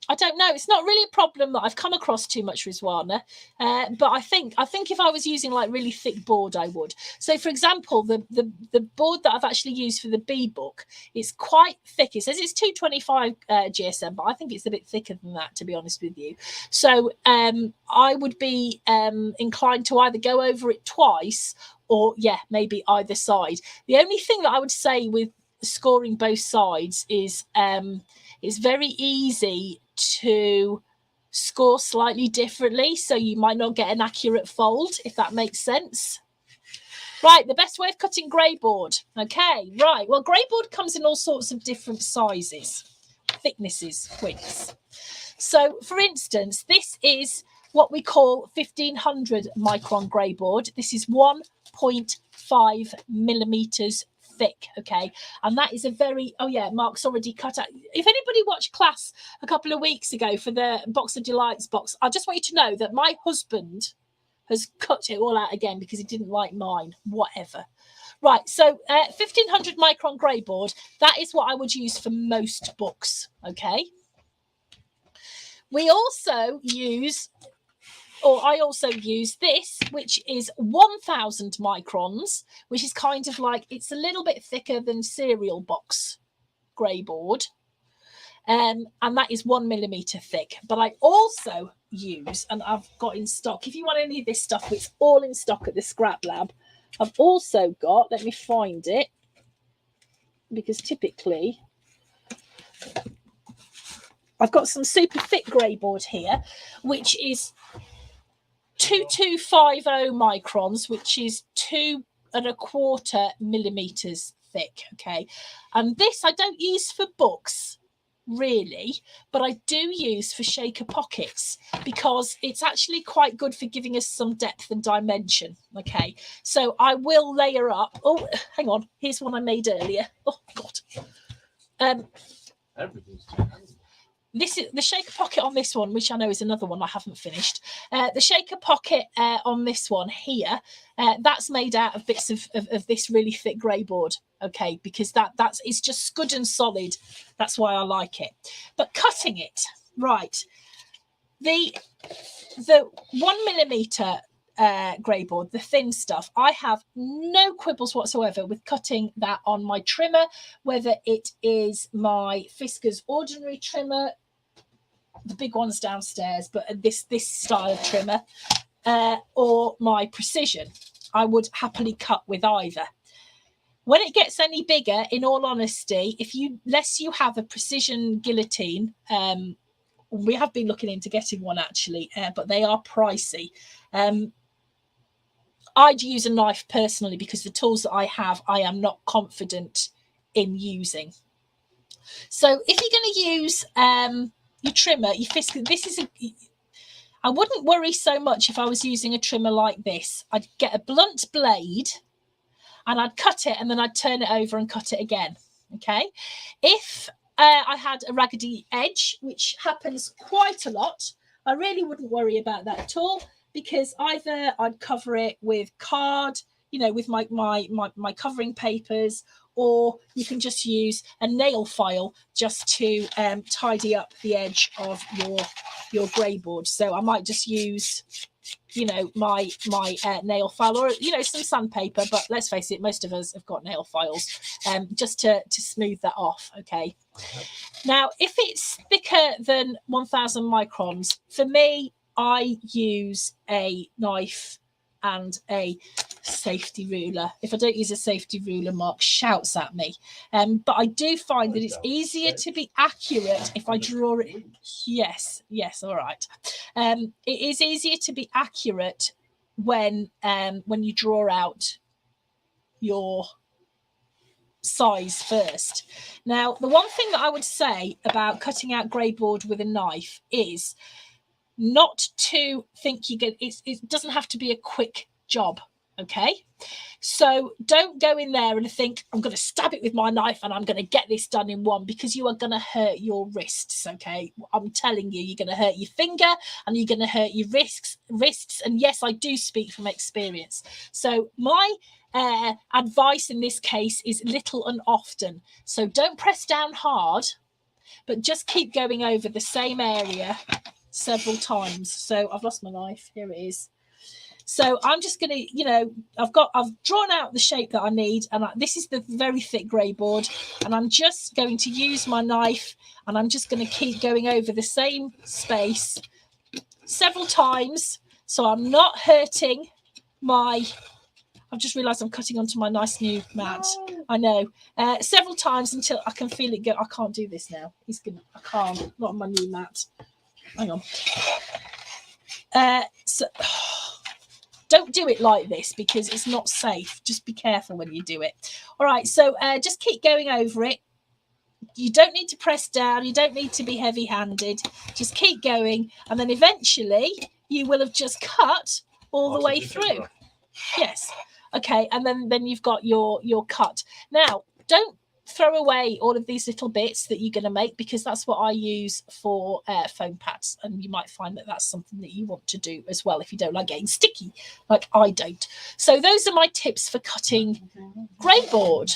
I don't know. It's not really a problem that I've come across too much, Rizwana. But I think if I was using like really thick board, I would. So, for example, the board that I've actually used for the B book, it's quite thick. It says it's 225 GSM, but I think it's a bit thicker than that, to be honest with you. So I would be inclined to either go over it twice or, yeah, maybe either side. The only thing that I would say with scoring both sides is it's very easy to score slightly differently, so you might not get an accurate fold, if that makes sense. Right, the best way of cutting grey board. Okay, right. Well, grey board comes in all sorts of different sizes, thicknesses, widths. So, for instance, this is what we call 1500 micron grey board. This is 1.5 millimeters thick, okay, and that is a very, oh yeah, Mark's already cut out. If anybody watched class a couple of weeks ago for the Box of Delights box, I just want you to know that my husband has cut it all out again because he didn't like mine, whatever. Right, so 1500 micron grey board, that is what I would use for most books, okay. We also use, or I also use this, which is 1000 microns, which is kind of like, it's a little bit thicker than cereal box grey board. And that is 1 millimeter thick. But I also use, and I've got in stock, if you want any of this stuff, it's all in stock at the Scrap Lab. I've also got, let me find it, because typically I've got some super thick grey board here, which is 2250 microns, which is 2.25 millimeters thick. Okay, and this I don't use for books really, but I do use for shaker pockets because it's actually quite good for giving us some depth and dimension. Okay, so I will layer up. Oh, hang on, here's one I made earlier. Oh god. Everything's too handy. This is the shaker pocket on this one, which I know is another one I haven't finished. The shaker pocket on this one here, that's made out of bits of this really thick grey board. Okay, because that's it's just good and solid. That's why I like it. But cutting it, right? The 1 millimeter grey board, the thin stuff, I have no quibbles whatsoever with cutting that on my trimmer, whether it is my Fiskars ordinary trimmer, the big ones downstairs, but this style of trimmer, or my Precision. I would happily cut with either. When it gets any bigger, in all honesty, unless you have a Precision guillotine, we have been looking into getting one actually, but they are pricey. I'd use a knife personally because the tools that I have, I am not confident in using. So if you're going to use your trimmer, your Fiskars, I wouldn't worry so much if I was using a trimmer like this. I'd get a blunt blade and I'd cut it and then I'd turn it over and cut it again. Okay. If I had a raggedy edge, which happens quite a lot, I really wouldn't worry about that at all, because either I'd cover it with card, with my covering papers, or you can just use a nail file just to tidy up the edge of your grey board. So I might just use, my nail file, or some sandpaper. But let's face it, most of us have got nail files, just to smooth that off. Okay. Now, if it's thicker than 1000 microns, for me, I use a knife and a safety ruler. If I don't use a safety ruler, Mark shouts at me. But I do find that it's easier to be accurate if I draw it. Yes, all right. It is easier to be accurate when you draw out your size first. Now, the one thing that I would say about cutting out grey board with a knife is not to think it doesn't have to be a quick job. Okay, so don't go in there and think I'm going to stab it with my knife and I'm going to get this done in one, because you are going to hurt your wrists. Okay, I'm telling you, you're going to hurt your finger and you're going to hurt your wrists. And yes, I do speak from experience. So my advice in this case is little and often. So don't press down hard. but just keep going over the same area several times. So I've lost my knife. Here it is. So I'm just going to, you know, I've drawn out the shape that I need, and this is the very thick grey board, and I'm just going to use my knife, and I'm just going to keep going over the same space several times, so I'm not hurting my. I've just realised I'm cutting onto my nice new mat. No. I know. Several times until I can feel it go. I can't do this now. I can't. Not on my new mat. Hang on. So. Don't do it like this because it's not safe. Just be careful when you do it. All right, so just keep going over it. You don't need to press down. You don't need to be heavy-handed. Just keep going, and then eventually you will have just cut all the way through. Yes. Okay, and then you've got your cut. Now, don't throw away all of these little bits that you're going to make, because that's what I use for foam pads, and you might find that that's something that you want to do as well if you don't like getting sticky like I don't. So those are my tips for cutting grey board.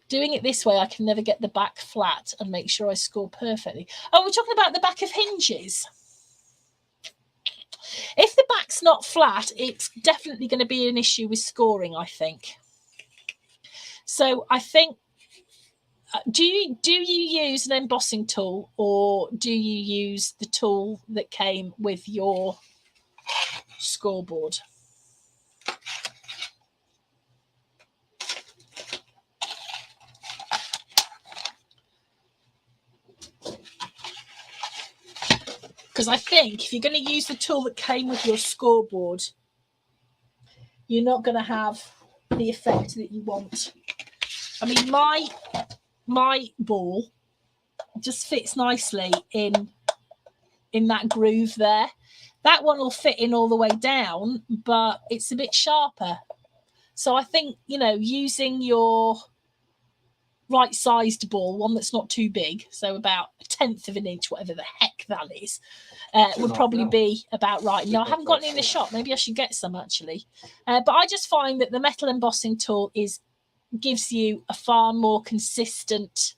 Doing it this way, I can never get the back flat and make sure I score perfectly. Oh, we're talking about the back of hinges. If the back's not flat, it's definitely going to be an issue with scoring, I think. So I think, do you use an embossing tool, or do you use the tool that came with your scoreboard? Because I think if you're going to use the tool that came with your scoreboard, you're not going to have the effect that you want. I mean, my ball just fits nicely in that groove there. That one will fit in all the way down, but it's a bit sharper. So I think, you know, using your right-sized ball, one that's not too big, so about 1/10 of an inch, whatever the heck that is, would probably be about right. No, I haven't got any in the shop. Maybe I should get some, actually. But I just find that the metal embossing tool gives you a far more consistent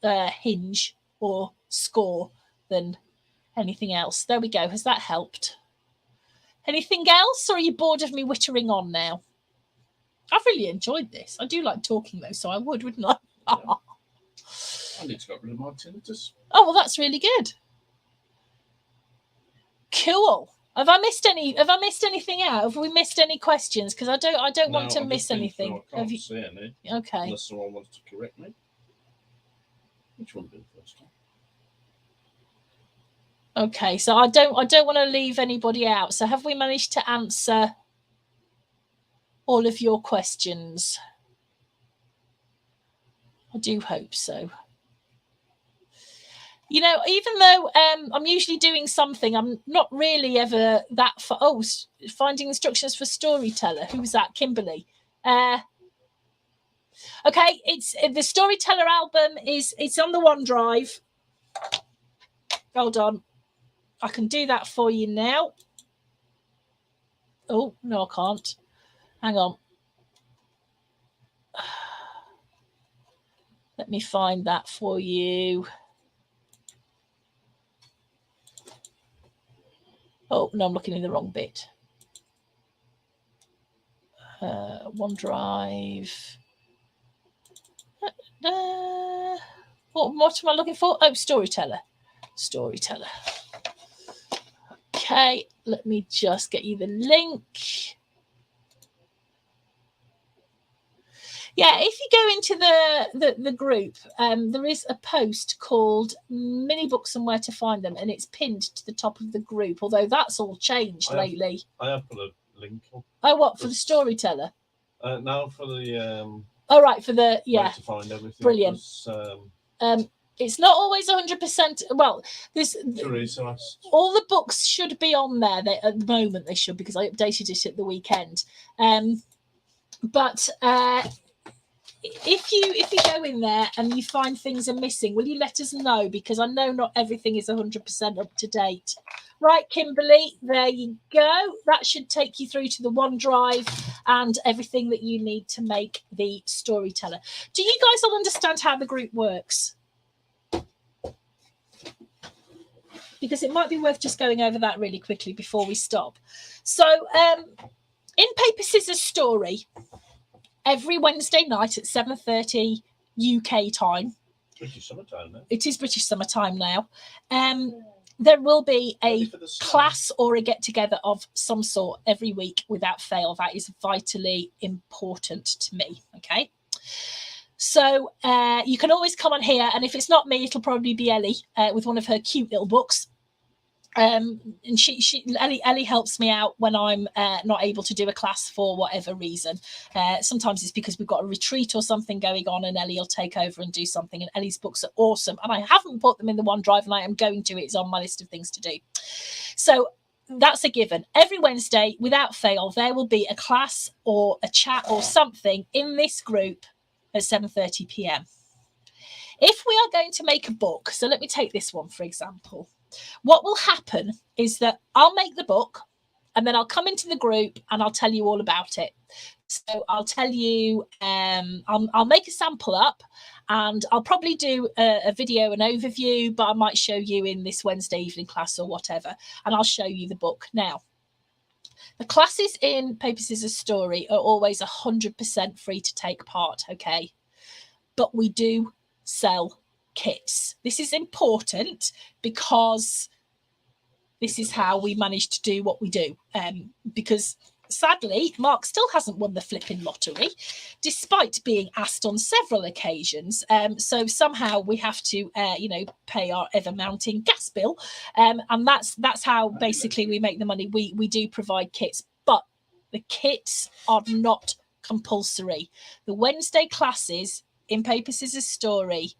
hinge or score than anything else. There we go. Has that helped? Anything else, or are you bored of me wittering on now? I've really enjoyed this. I do like talking, though, so I would, wouldn't I? Yeah. I need to get rid of my tinnitus. Oh, well, that's really good. Cool. Have I missed anything out? Have we missed any questions? Because I don't want to miss anything. I can't see any. Okay. Unless someone wants to correct me. Which one did the first time? Okay, so I don't want to leave anybody out. So have we managed to answer all of your questions? I do hope so. You know, even though I'm usually doing something, I'm not really ever that for. Oh, finding instructions for Storyteller. Who was that? Kimberly. Okay, it's the Storyteller album it's on the OneDrive. Hold on, I can do that for you now. Oh no, I can't. Hang on. Let me find that for you. Oh, no, I'm looking in the wrong bit. OneDrive. What am I looking for? Oh, Storyteller. Storyteller. Okay, let me just get you the link. Yeah, if you go into the group, there is a post called Mini Books and Where to Find Them, and it's pinned to the top of the group, although that's all changed lately. I have put a link on. Oh, what, for the Storyteller? No, for the... oh, right, for the... Yeah. Where to find everything. Brilliant. It's not always 100%. Well, Teresa asked. All the books should be on there. At the moment, they should, because I updated it at the weekend. But... if you go in there and you find things are missing, will you let us know? Because I know not everything is 100% up to date. Right, Kimberly, there you go. That should take you through to the OneDrive and everything that you need to make the storyteller. Do you guys all understand how the group works? Because it might be worth just going over that really quickly before we stop. So in Paper Scissors Story, every Wednesday night at 7:30 UK time. British summertime now. It is British summertime now. There will be a class or a get-together of some sort every week without fail. That is vitally important to me, okay? So you can always come on here, and if it's not me, it'll probably be Ellie with one of her cute little books. And Ellie helps me out when I'm not able to do a class for whatever reason. Sometimes it's because we've got a retreat or something going on, and Ellie will take over and do something. And Ellie's books are awesome, and I haven't put them in the OneDrive, and I am going to. It's on my list of things to do. So that's a given. Every Wednesday, without fail, there will be a class or a chat or something in this group at 7:30 p.m. If we are going to make a book, so let me take this one for example. What will happen is that I'll make the book and then I'll come into the group and I'll tell you all about it. So I'll tell you, I'll make a sample up and I'll probably do a video, an overview, but I might show you in this Wednesday evening class or whatever, and I'll show you the book. Now, the classes in Paper Scissors Story are always 100% free to take part, okay? But we do sell kits. This is important because this is how we manage to do what we do. Because sadly, Mark still hasn't won the flipping lottery, despite being asked on several occasions. So somehow we have to, pay our ever-mounting gas bill, and that's how basically we make the money. We do provide kits, but the kits are not compulsory. The Wednesday classes in Paper Scissors Story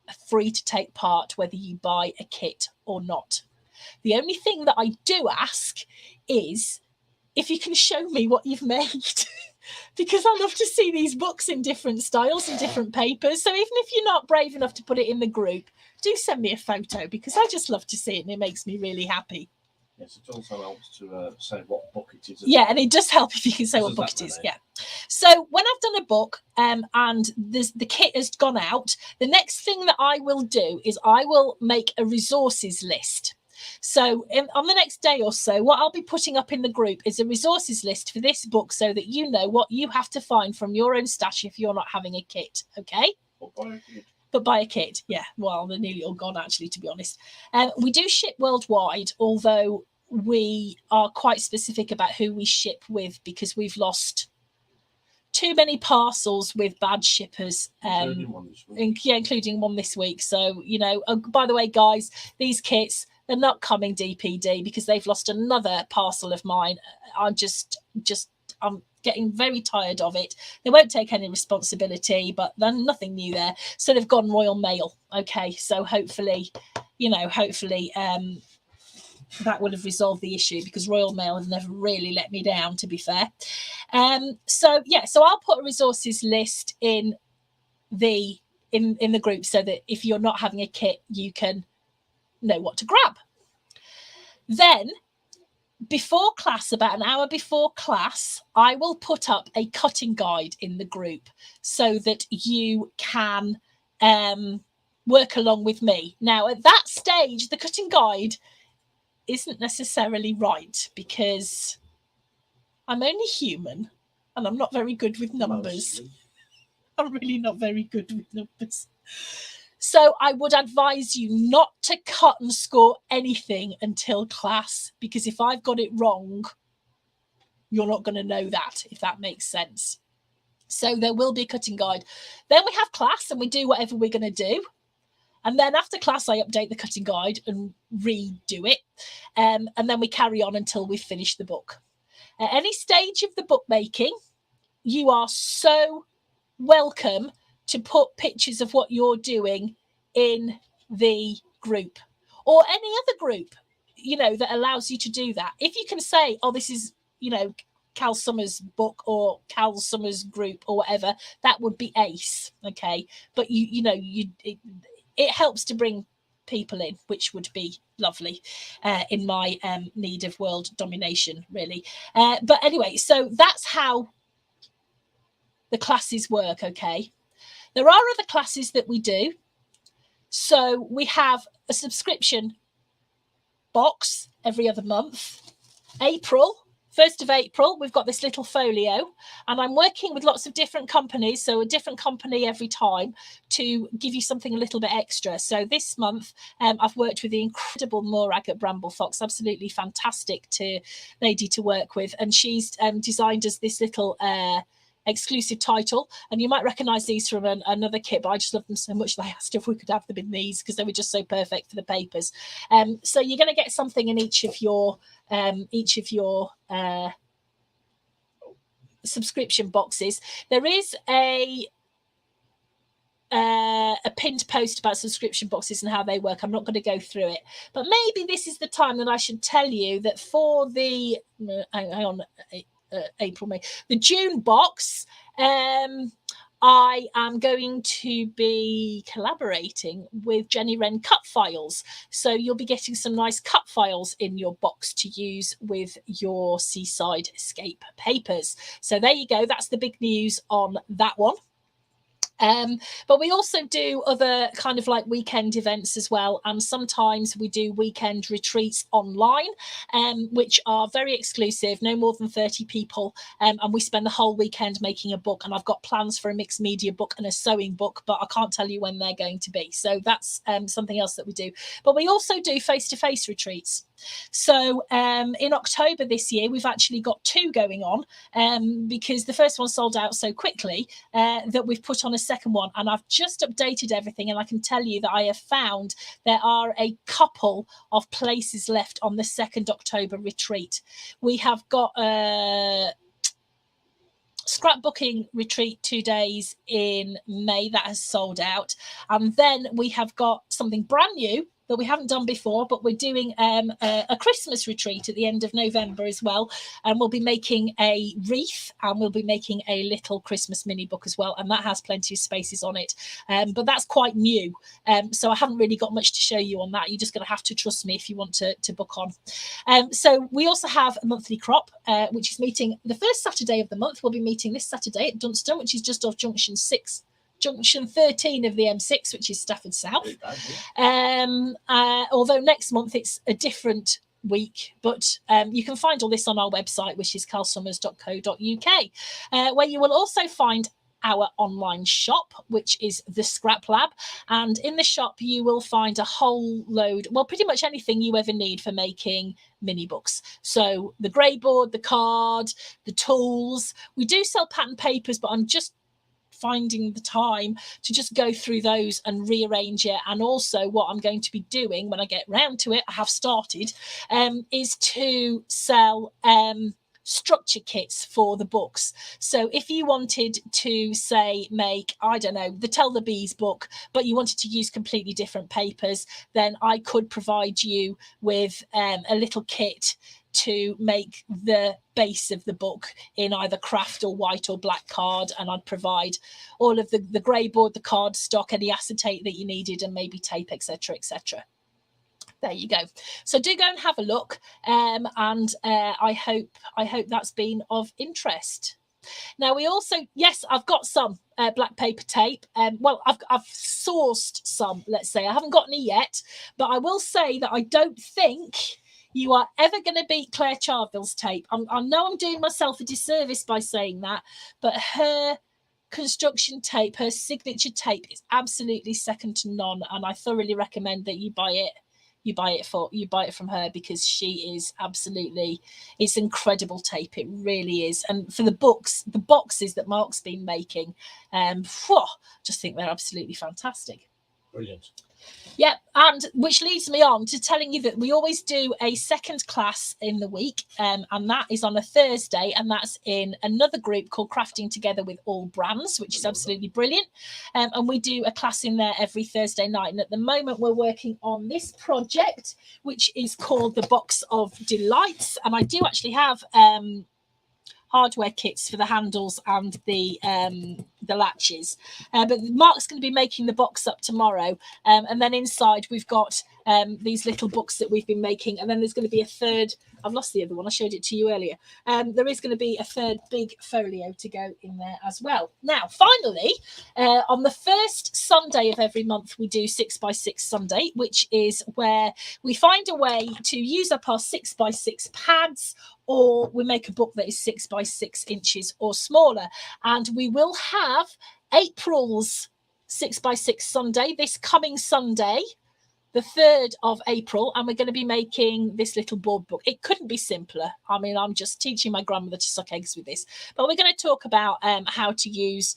are free to take part, whether you buy a kit or not. The only thing that I do ask is if you can show me what you've made, because I love to see these books in different styles and different papers. So even if you're not brave enough to put it in the group, do send me a photo, because I just love to see it and it makes me really happy. Yes, it also helps to say what book it is. Yeah, and it does help if you can say what book it is. Yeah. So when I've done a book and the kit has gone out, the next thing that I will do is I will make a resources list. So on the next day or so, what I'll be putting up in the group is a resources list for this book so that you know what you have to find from your own stash if you're not having a kit, okay? But buy a kit, yeah. Well, they're nearly all gone, actually, to be honest. We do ship worldwide, although we are quite specific about who we ship with because we've lost too many parcels with bad shippers, including one this week. So, by the way, guys, these kits, they're not coming DPD because they've lost another parcel of mine. I'm getting very tired of it. They won't take any responsibility, but there's nothing new there. So they've gone Royal Mail. Okay, so hopefully that would have resolved the issue, because Royal Mail has never really let me down, to be fair. So I'll put a resources list in the group so that if you're not having a kit, you can know what to grab. Then before class, about an hour before class, I will put up a cutting guide in the group so that you can work along with me. Now, at that stage, the cutting guide isn't necessarily right because I'm only human and I'm not very good with numbers. I'm really not very good with numbers. So I would advise you not to cut and score anything until class, because if I've got it wrong, you're not going to know that, if that makes sense. So there will be a cutting guide. Then we have class and we do whatever we're going to do. And then after class, I update the cutting guide and redo it. And then we carry on until we've finished the book. At any stage of the bookmaking, you are so welcome to put pictures of what you're doing in the group or any other group, that allows you to do that. If you can say, oh, this is, Cal Summers book or Cal Summers group or whatever, that would be ace. Okay, but it helps to bring people in, which would be lovely in my need of world domination, really. But anyway, so that's how the classes work. Okay, there are other classes that we do. So we have a subscription box every other month. April, 1st of April, we've got this little folio, and I'm working with lots of different companies, so a different company every time, to give you something a little bit extra. So this month, I've worked with the incredible Morag at Bramble Fox, absolutely fantastic lady to work with, and she's designed us this little exclusive title, and you might recognize these from another kit, but I just love them so much that I asked if we could have them in these because they were just so perfect for the papers. So you're going to get something in each of your subscription boxes. There is a pinned post about subscription boxes and how they work. I'm not going to go through it, but maybe this is the time that I should tell you that for the April, May, the June box, I am going to be collaborating with Jenny Wren Cut Files. So you'll be getting some nice cut files in your box to use with your Seaside Escape papers. So there you go. That's the big news on that one. But we also do other kind of like weekend events as well, and sometimes we do weekend retreats online, which are very exclusive, no more than 30 people, and we spend the whole weekend making a book. And I've got plans for a mixed media book and a sewing book, but I can't tell you when they're going to be. So that's something else that we do. But we also do face-to-face retreats. So in October this year, we've actually got 2 going on, because the first one sold out so quickly that we've put on a second one, and I've just updated everything, and I can tell you that I have found there are a couple of places left on the 2nd October retreat. We have got a scrapbooking retreat 2 days in May that has sold out, and then we have got something brand new that we haven't done before, but we're doing a Christmas retreat at the end of November as well, and we'll be making a wreath, and we'll be making a little Christmas mini book as well, and that has plenty of spaces on it, but that's quite new, so I haven't really got much to show you on that. You're just going to have to trust me if you want to book on. So we also have a monthly crop, which is meeting the first Saturday of the month. We'll be meeting this Saturday at Dunston, which is just off Junction 13 of the M6, which is Stafford South. Although next month it's a different week, but you can find all this on our website, which is calsummers.co.uk, where you will also find our online shop, which is the Scrap Lab, and in the shop you will find a whole load, well, pretty much anything you ever need for making mini books. So the grey board, the card, the tools. We do sell pattern papers, but I'm just finding the time to just go through those and rearrange it. And also what I'm going to be doing when I get round to it, I have started, is to sell structure kits for the books. So if you wanted to, say, make, I don't know, the Tell the Bees book, but you wanted to use completely different papers, then I could provide you with a little kit to make the base of the book in either craft or white or black card, and I'd provide all of the grey board, the card stock, any acetate that you needed, and maybe tape, etc., etc. There you go. So do go and have a look, and I hope that's been of interest. Now we also, yes, I've got some black paper tape. Well, I've sourced some. Let's say I haven't got any yet, but I will say that I don't think you are ever going to beat Claire Charville's tape. I know I'm doing myself a disservice by saying that, but her construction tape, her signature tape, is absolutely second to none, and I thoroughly recommend that you buy it. You buy it from her, because she is absolutely, it's incredible tape. It really is. And for the boxes that Mark's been making, just think they're absolutely fantastic. Brilliant. Yep, and which leads me on to telling you that we always do a second class in the week, and that is on a Thursday, and that's in another group called Crafting Together with All Brands, which is absolutely brilliant. And we do a class in there every Thursday night, and at the moment we're working on this project, which is called the Box of Delights, and I do actually have hardware kits for the handles and the latches. But Mark's going to be making the box up tomorrow, and then inside we've got these little books that we've been making, and then there's going to be a third. I've lost the other one. I showed it to you earlier. There is going to be a third big folio to go in there as well. Now, finally, on the first Sunday of every month, we do 6x6 Sunday, which is where we find a way to use up our 6x6 pads, or we make a book that is 6x6 inches or smaller. And we will have April's 6x6 Sunday this coming Sunday, the 3rd of April, and we're going to be making this little board book. It couldn't be simpler. I mean, I'm just teaching my grandmother to suck eggs with this. But we're going to talk about how to use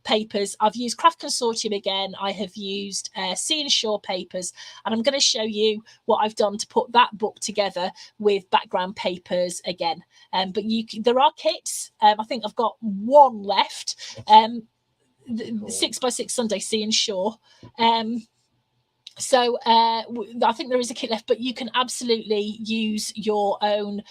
papers. I've used Craft Consortium again. I have used Sea and Shore papers, and I'm going to show you what I've done to put that book together with background papers again. But there are kits. I think I've got one left. The 6x6 Sunday Sea and Shore. So I think there is a kit left, but you can absolutely use your own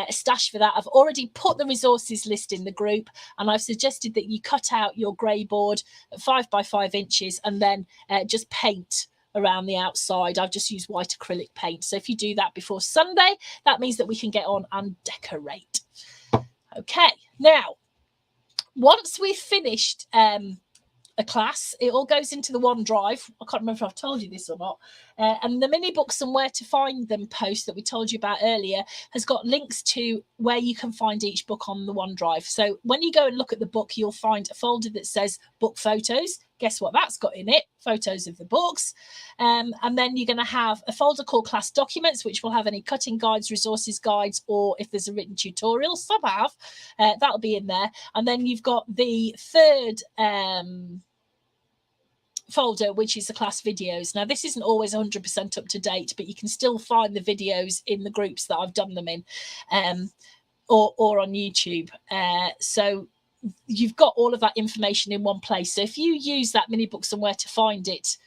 stash for that. I've already put the resources list in the group, and I've suggested that you cut out your grey board at 5x5 inches and then just paint around the outside. I've just used white acrylic paint. So if you do that before Sunday, that means that we can get on and decorate. Okay, now, once we've finished a class, it all goes into the OneDrive. I can't remember if I've told you this or not. And the mini books and where to find them post that we told you about earlier has got links to where you can find each book on the OneDrive. So when you go and look at the book, you'll find a folder that says book photos. Guess what that's got in it? Photos of the books. And then you're going to have a folder called class documents, which will have any cutting guides, resources guides, or if there's a written tutorial, some have, that'll be in there. And then you've got the third folder, which is the class videos. Now, this isn't always 100% up to date, but you can still find the videos in the groups that I've done them in, or on YouTube. So you've got all of that information in one place. So if you use that mini books and where to find it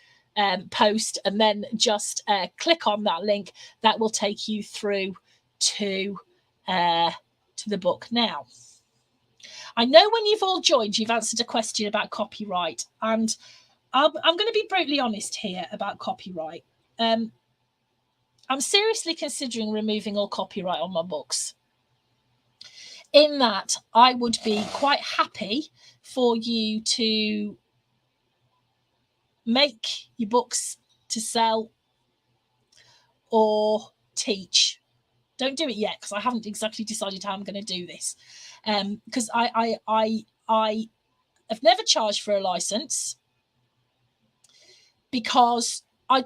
post, and then just click on that link, that will take you through to the book. Now, I know when you've all joined, you've answered a question about copyright, and I'm going to be brutally honest here about copyright. I'm seriously considering removing all copyright on my books. In that, I would be quite happy for you to make your books to sell or teach. Don't do it yet, because I haven't exactly decided how I'm going to do this. Because I have never charged for a license, because I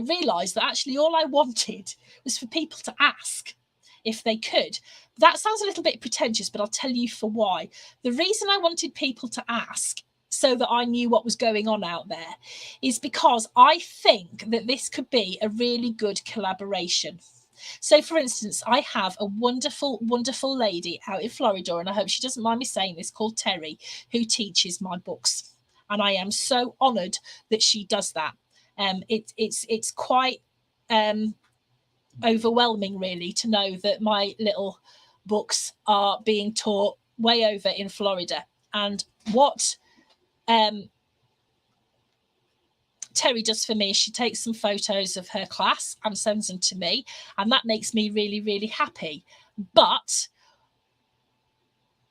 realised that actually all I wanted was for people to ask if they could. That sounds a little bit pretentious, but I'll tell you for why. The reason I wanted people to ask, so that I knew what was going on out there, is because I think that this could be a really good collaboration. So, for instance, I have a wonderful, wonderful lady out in Florida, and I hope she doesn't mind me saying this, called Terry, who teaches my books. And I am so honoured that she does that. It's quite overwhelming, really, to know that my little books are being taught way over in Florida. And what Terry does for me is she takes some photos of her class and sends them to me, and that makes me really, really happy. But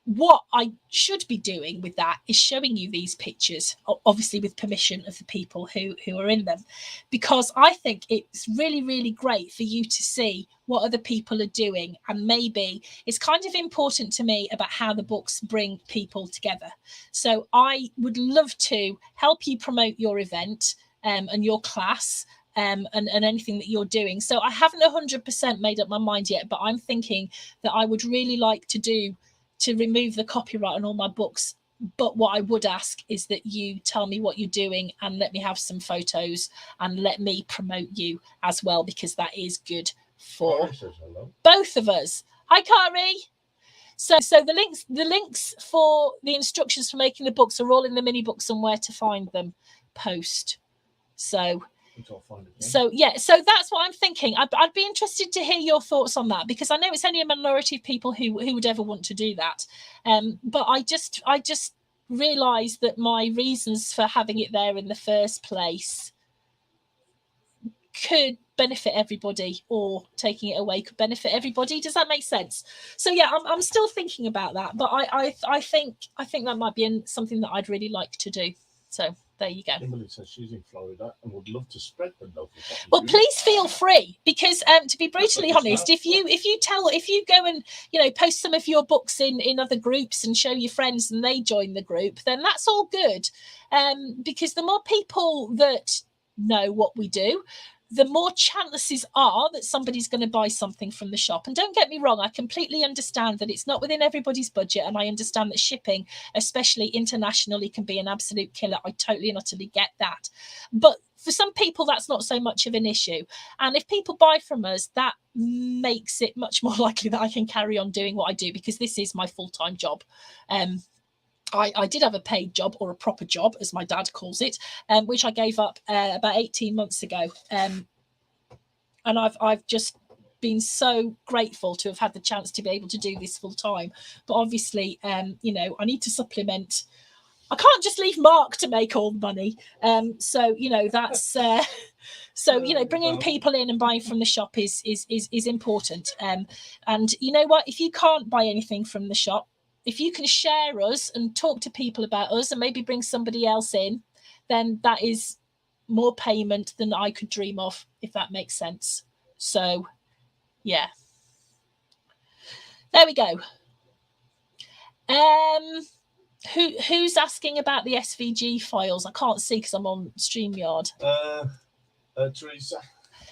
what I should be doing with that is showing you these pictures, obviously with permission of the people who are in them, because I think it's really, really great for you to see what other people are doing. And maybe it's kind of important to me about how the books bring people together. So I would love to help you promote your event and your class and anything that you're doing. So I haven't 100% made up my mind yet, but I'm thinking that I would really like to remove the copyright on all my books. But what I would ask is that you tell me what you're doing and let me have some photos and let me promote you as well, because that is good for both of us. Hi, Kari. So the links for the instructions for making the books are all in the mini books and where to find them post. So Until I find it again. So yeah, so that's what I'm thinking. I'd be interested to hear your thoughts on that, because I know it's only a minority of people who would ever want to do that. But I just realised that my reasons for having it there in the first place could benefit everybody, or taking it away could benefit everybody. Does that make sense? So yeah, I'm still thinking about that, but I think that might be something that I'd really like to do. So there you go. Emily says she's in Florida and would love to spread the love. Well, please feel free, because to be brutally honest, if you go and post some of your books in other groups and show your friends and they join the group, then that's all good. Because the more people that know what we do, the more chances are that somebody's going to buy something from the shop. And don't get me wrong, I completely understand that it's not within everybody's budget, and I understand that shipping, especially internationally, can be an absolute killer. I totally and utterly get that. But for some people, that's not so much of an issue. And if people buy from us, that makes it much more likely that I can carry on doing what I do, because this is my full-time job. I did have a paid job, or a proper job, as my dad calls it, which I gave up about 18 months ago. And I've just been so grateful to have had the chance to be able to do this full time. But obviously, I need to supplement. I can't just leave Mark to make all the money. So that's so bringing people in and buying from the shop is important. And you know what? If you can't buy anything from the shop, if you can share us and talk to people about us and maybe bring somebody else in, then that is more payment than I could dream of, if that makes sense. So, yeah. There we go. Who's asking about the SVG files? I can't see because I'm on StreamYard.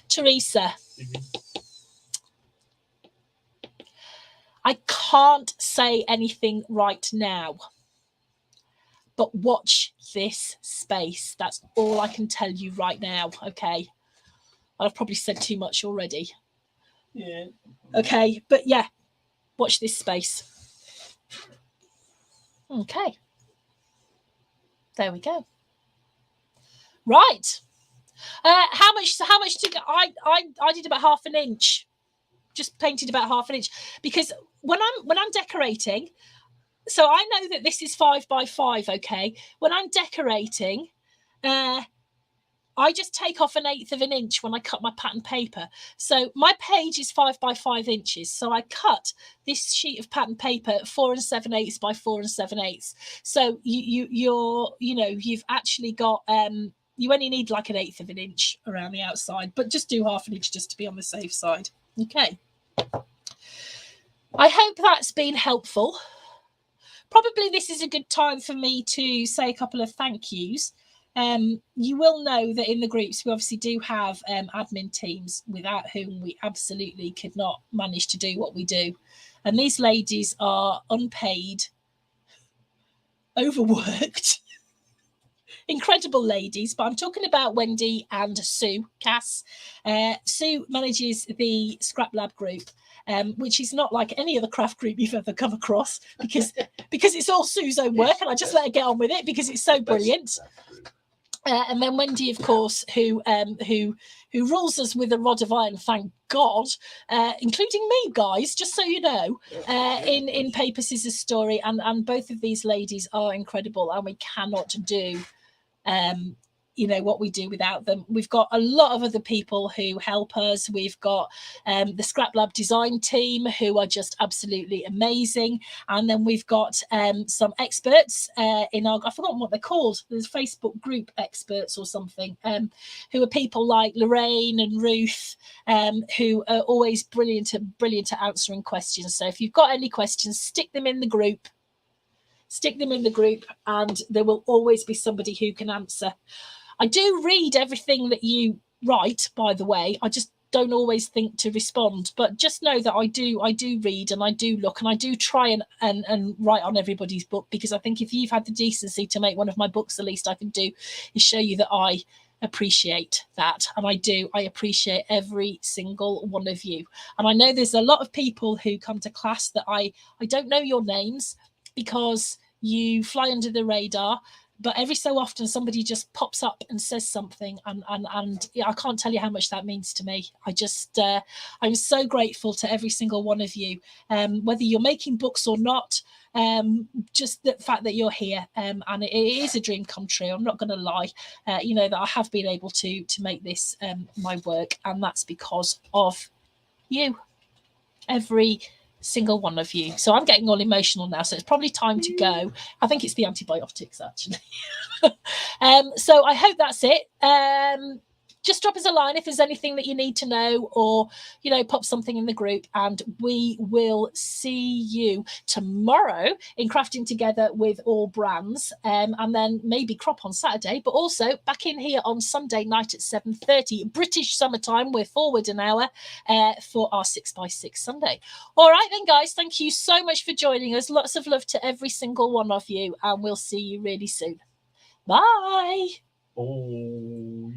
Teresa. I can't say anything right now, but watch this space. That's all I can tell you right now. Okay. I've probably said too much already. Yeah. Okay. But yeah, watch this space. Okay. There we go. Right. How much did I did about half an inch. Just painted about half an inch, because when I'm decorating, so I know that this is 5 by 5. Okay, when I'm decorating, I just take off 1/8 of an inch when I cut my pattern paper. So my page is 5 by 5 inches. So I cut this sheet of pattern paper 4 7/8 by 4 7/8. So you've actually got you only need like 1/8 of an inch around the outside, but just do half an inch just to be on the safe side. Okay. I hope that's been helpful. Probably this is a good time for me to say a couple of thank yous. You will know that in the groups we obviously do have admin teams without whom we absolutely could not manage to do what we do. And these ladies are unpaid, overworked, incredible ladies. But I'm talking about Wendy and Sue Cass. Sue manages the Scrap Lab group, which is not like any other craft group you've ever come across, because it's all Sue's own work, and I just let her get on with it because it's so brilliant. And then Wendy, of course, who rules us with a rod of iron, thank God, including me, guys, just so you know, in Paper Scissors Story. And both of these ladies are incredible, and we cannot do what we do without them. We've got a lot of other people who help us. We've got the Scrap Lab design team, who are just absolutely amazing. And then we've got some experts in our, I've forgotten what they're called, there's Facebook group experts or something, who are people like Lorraine and Ruth, who are always brilliant at answering questions. So if you've got any questions, stick them in the group, and there will always be somebody who can answer. I do read everything that you write, by the way. I just don't always think to respond, but just know that I do read, and I do look, and I do try and write on everybody's book, because I think if you've had the decency to make one of my books, the least I can do is show you that I appreciate that. And I appreciate every single one of you. And I know there's a lot of people who come to class that I don't know your names, because you fly under the radar. but every so often somebody just pops up and says something, and yeah, I can't tell you how much that means to me. I just I'm so grateful to every single one of you, whether you're making books or not. Just the fact that you're here, and it is a dream come true. I'm not going to lie, you know, that I have been able to make this my work, and that's because of you, every single one of you. So I'm getting all emotional now, so it's probably time to go. I think it's the antibiotics, actually. So I hope that's it. Just drop us a line if there's anything that you need to know, or, you know, pop something in the group, and we will see you tomorrow in Crafting Together with All Brands, and then maybe crop on Saturday, but also back in here on Sunday night at 7:30 British summertime. We're forward an hour for our 6x6 Sunday. All right then, guys, thank you so much for joining us. Lots of love to every single one of you, and we'll see you really soon. Bye. Oh.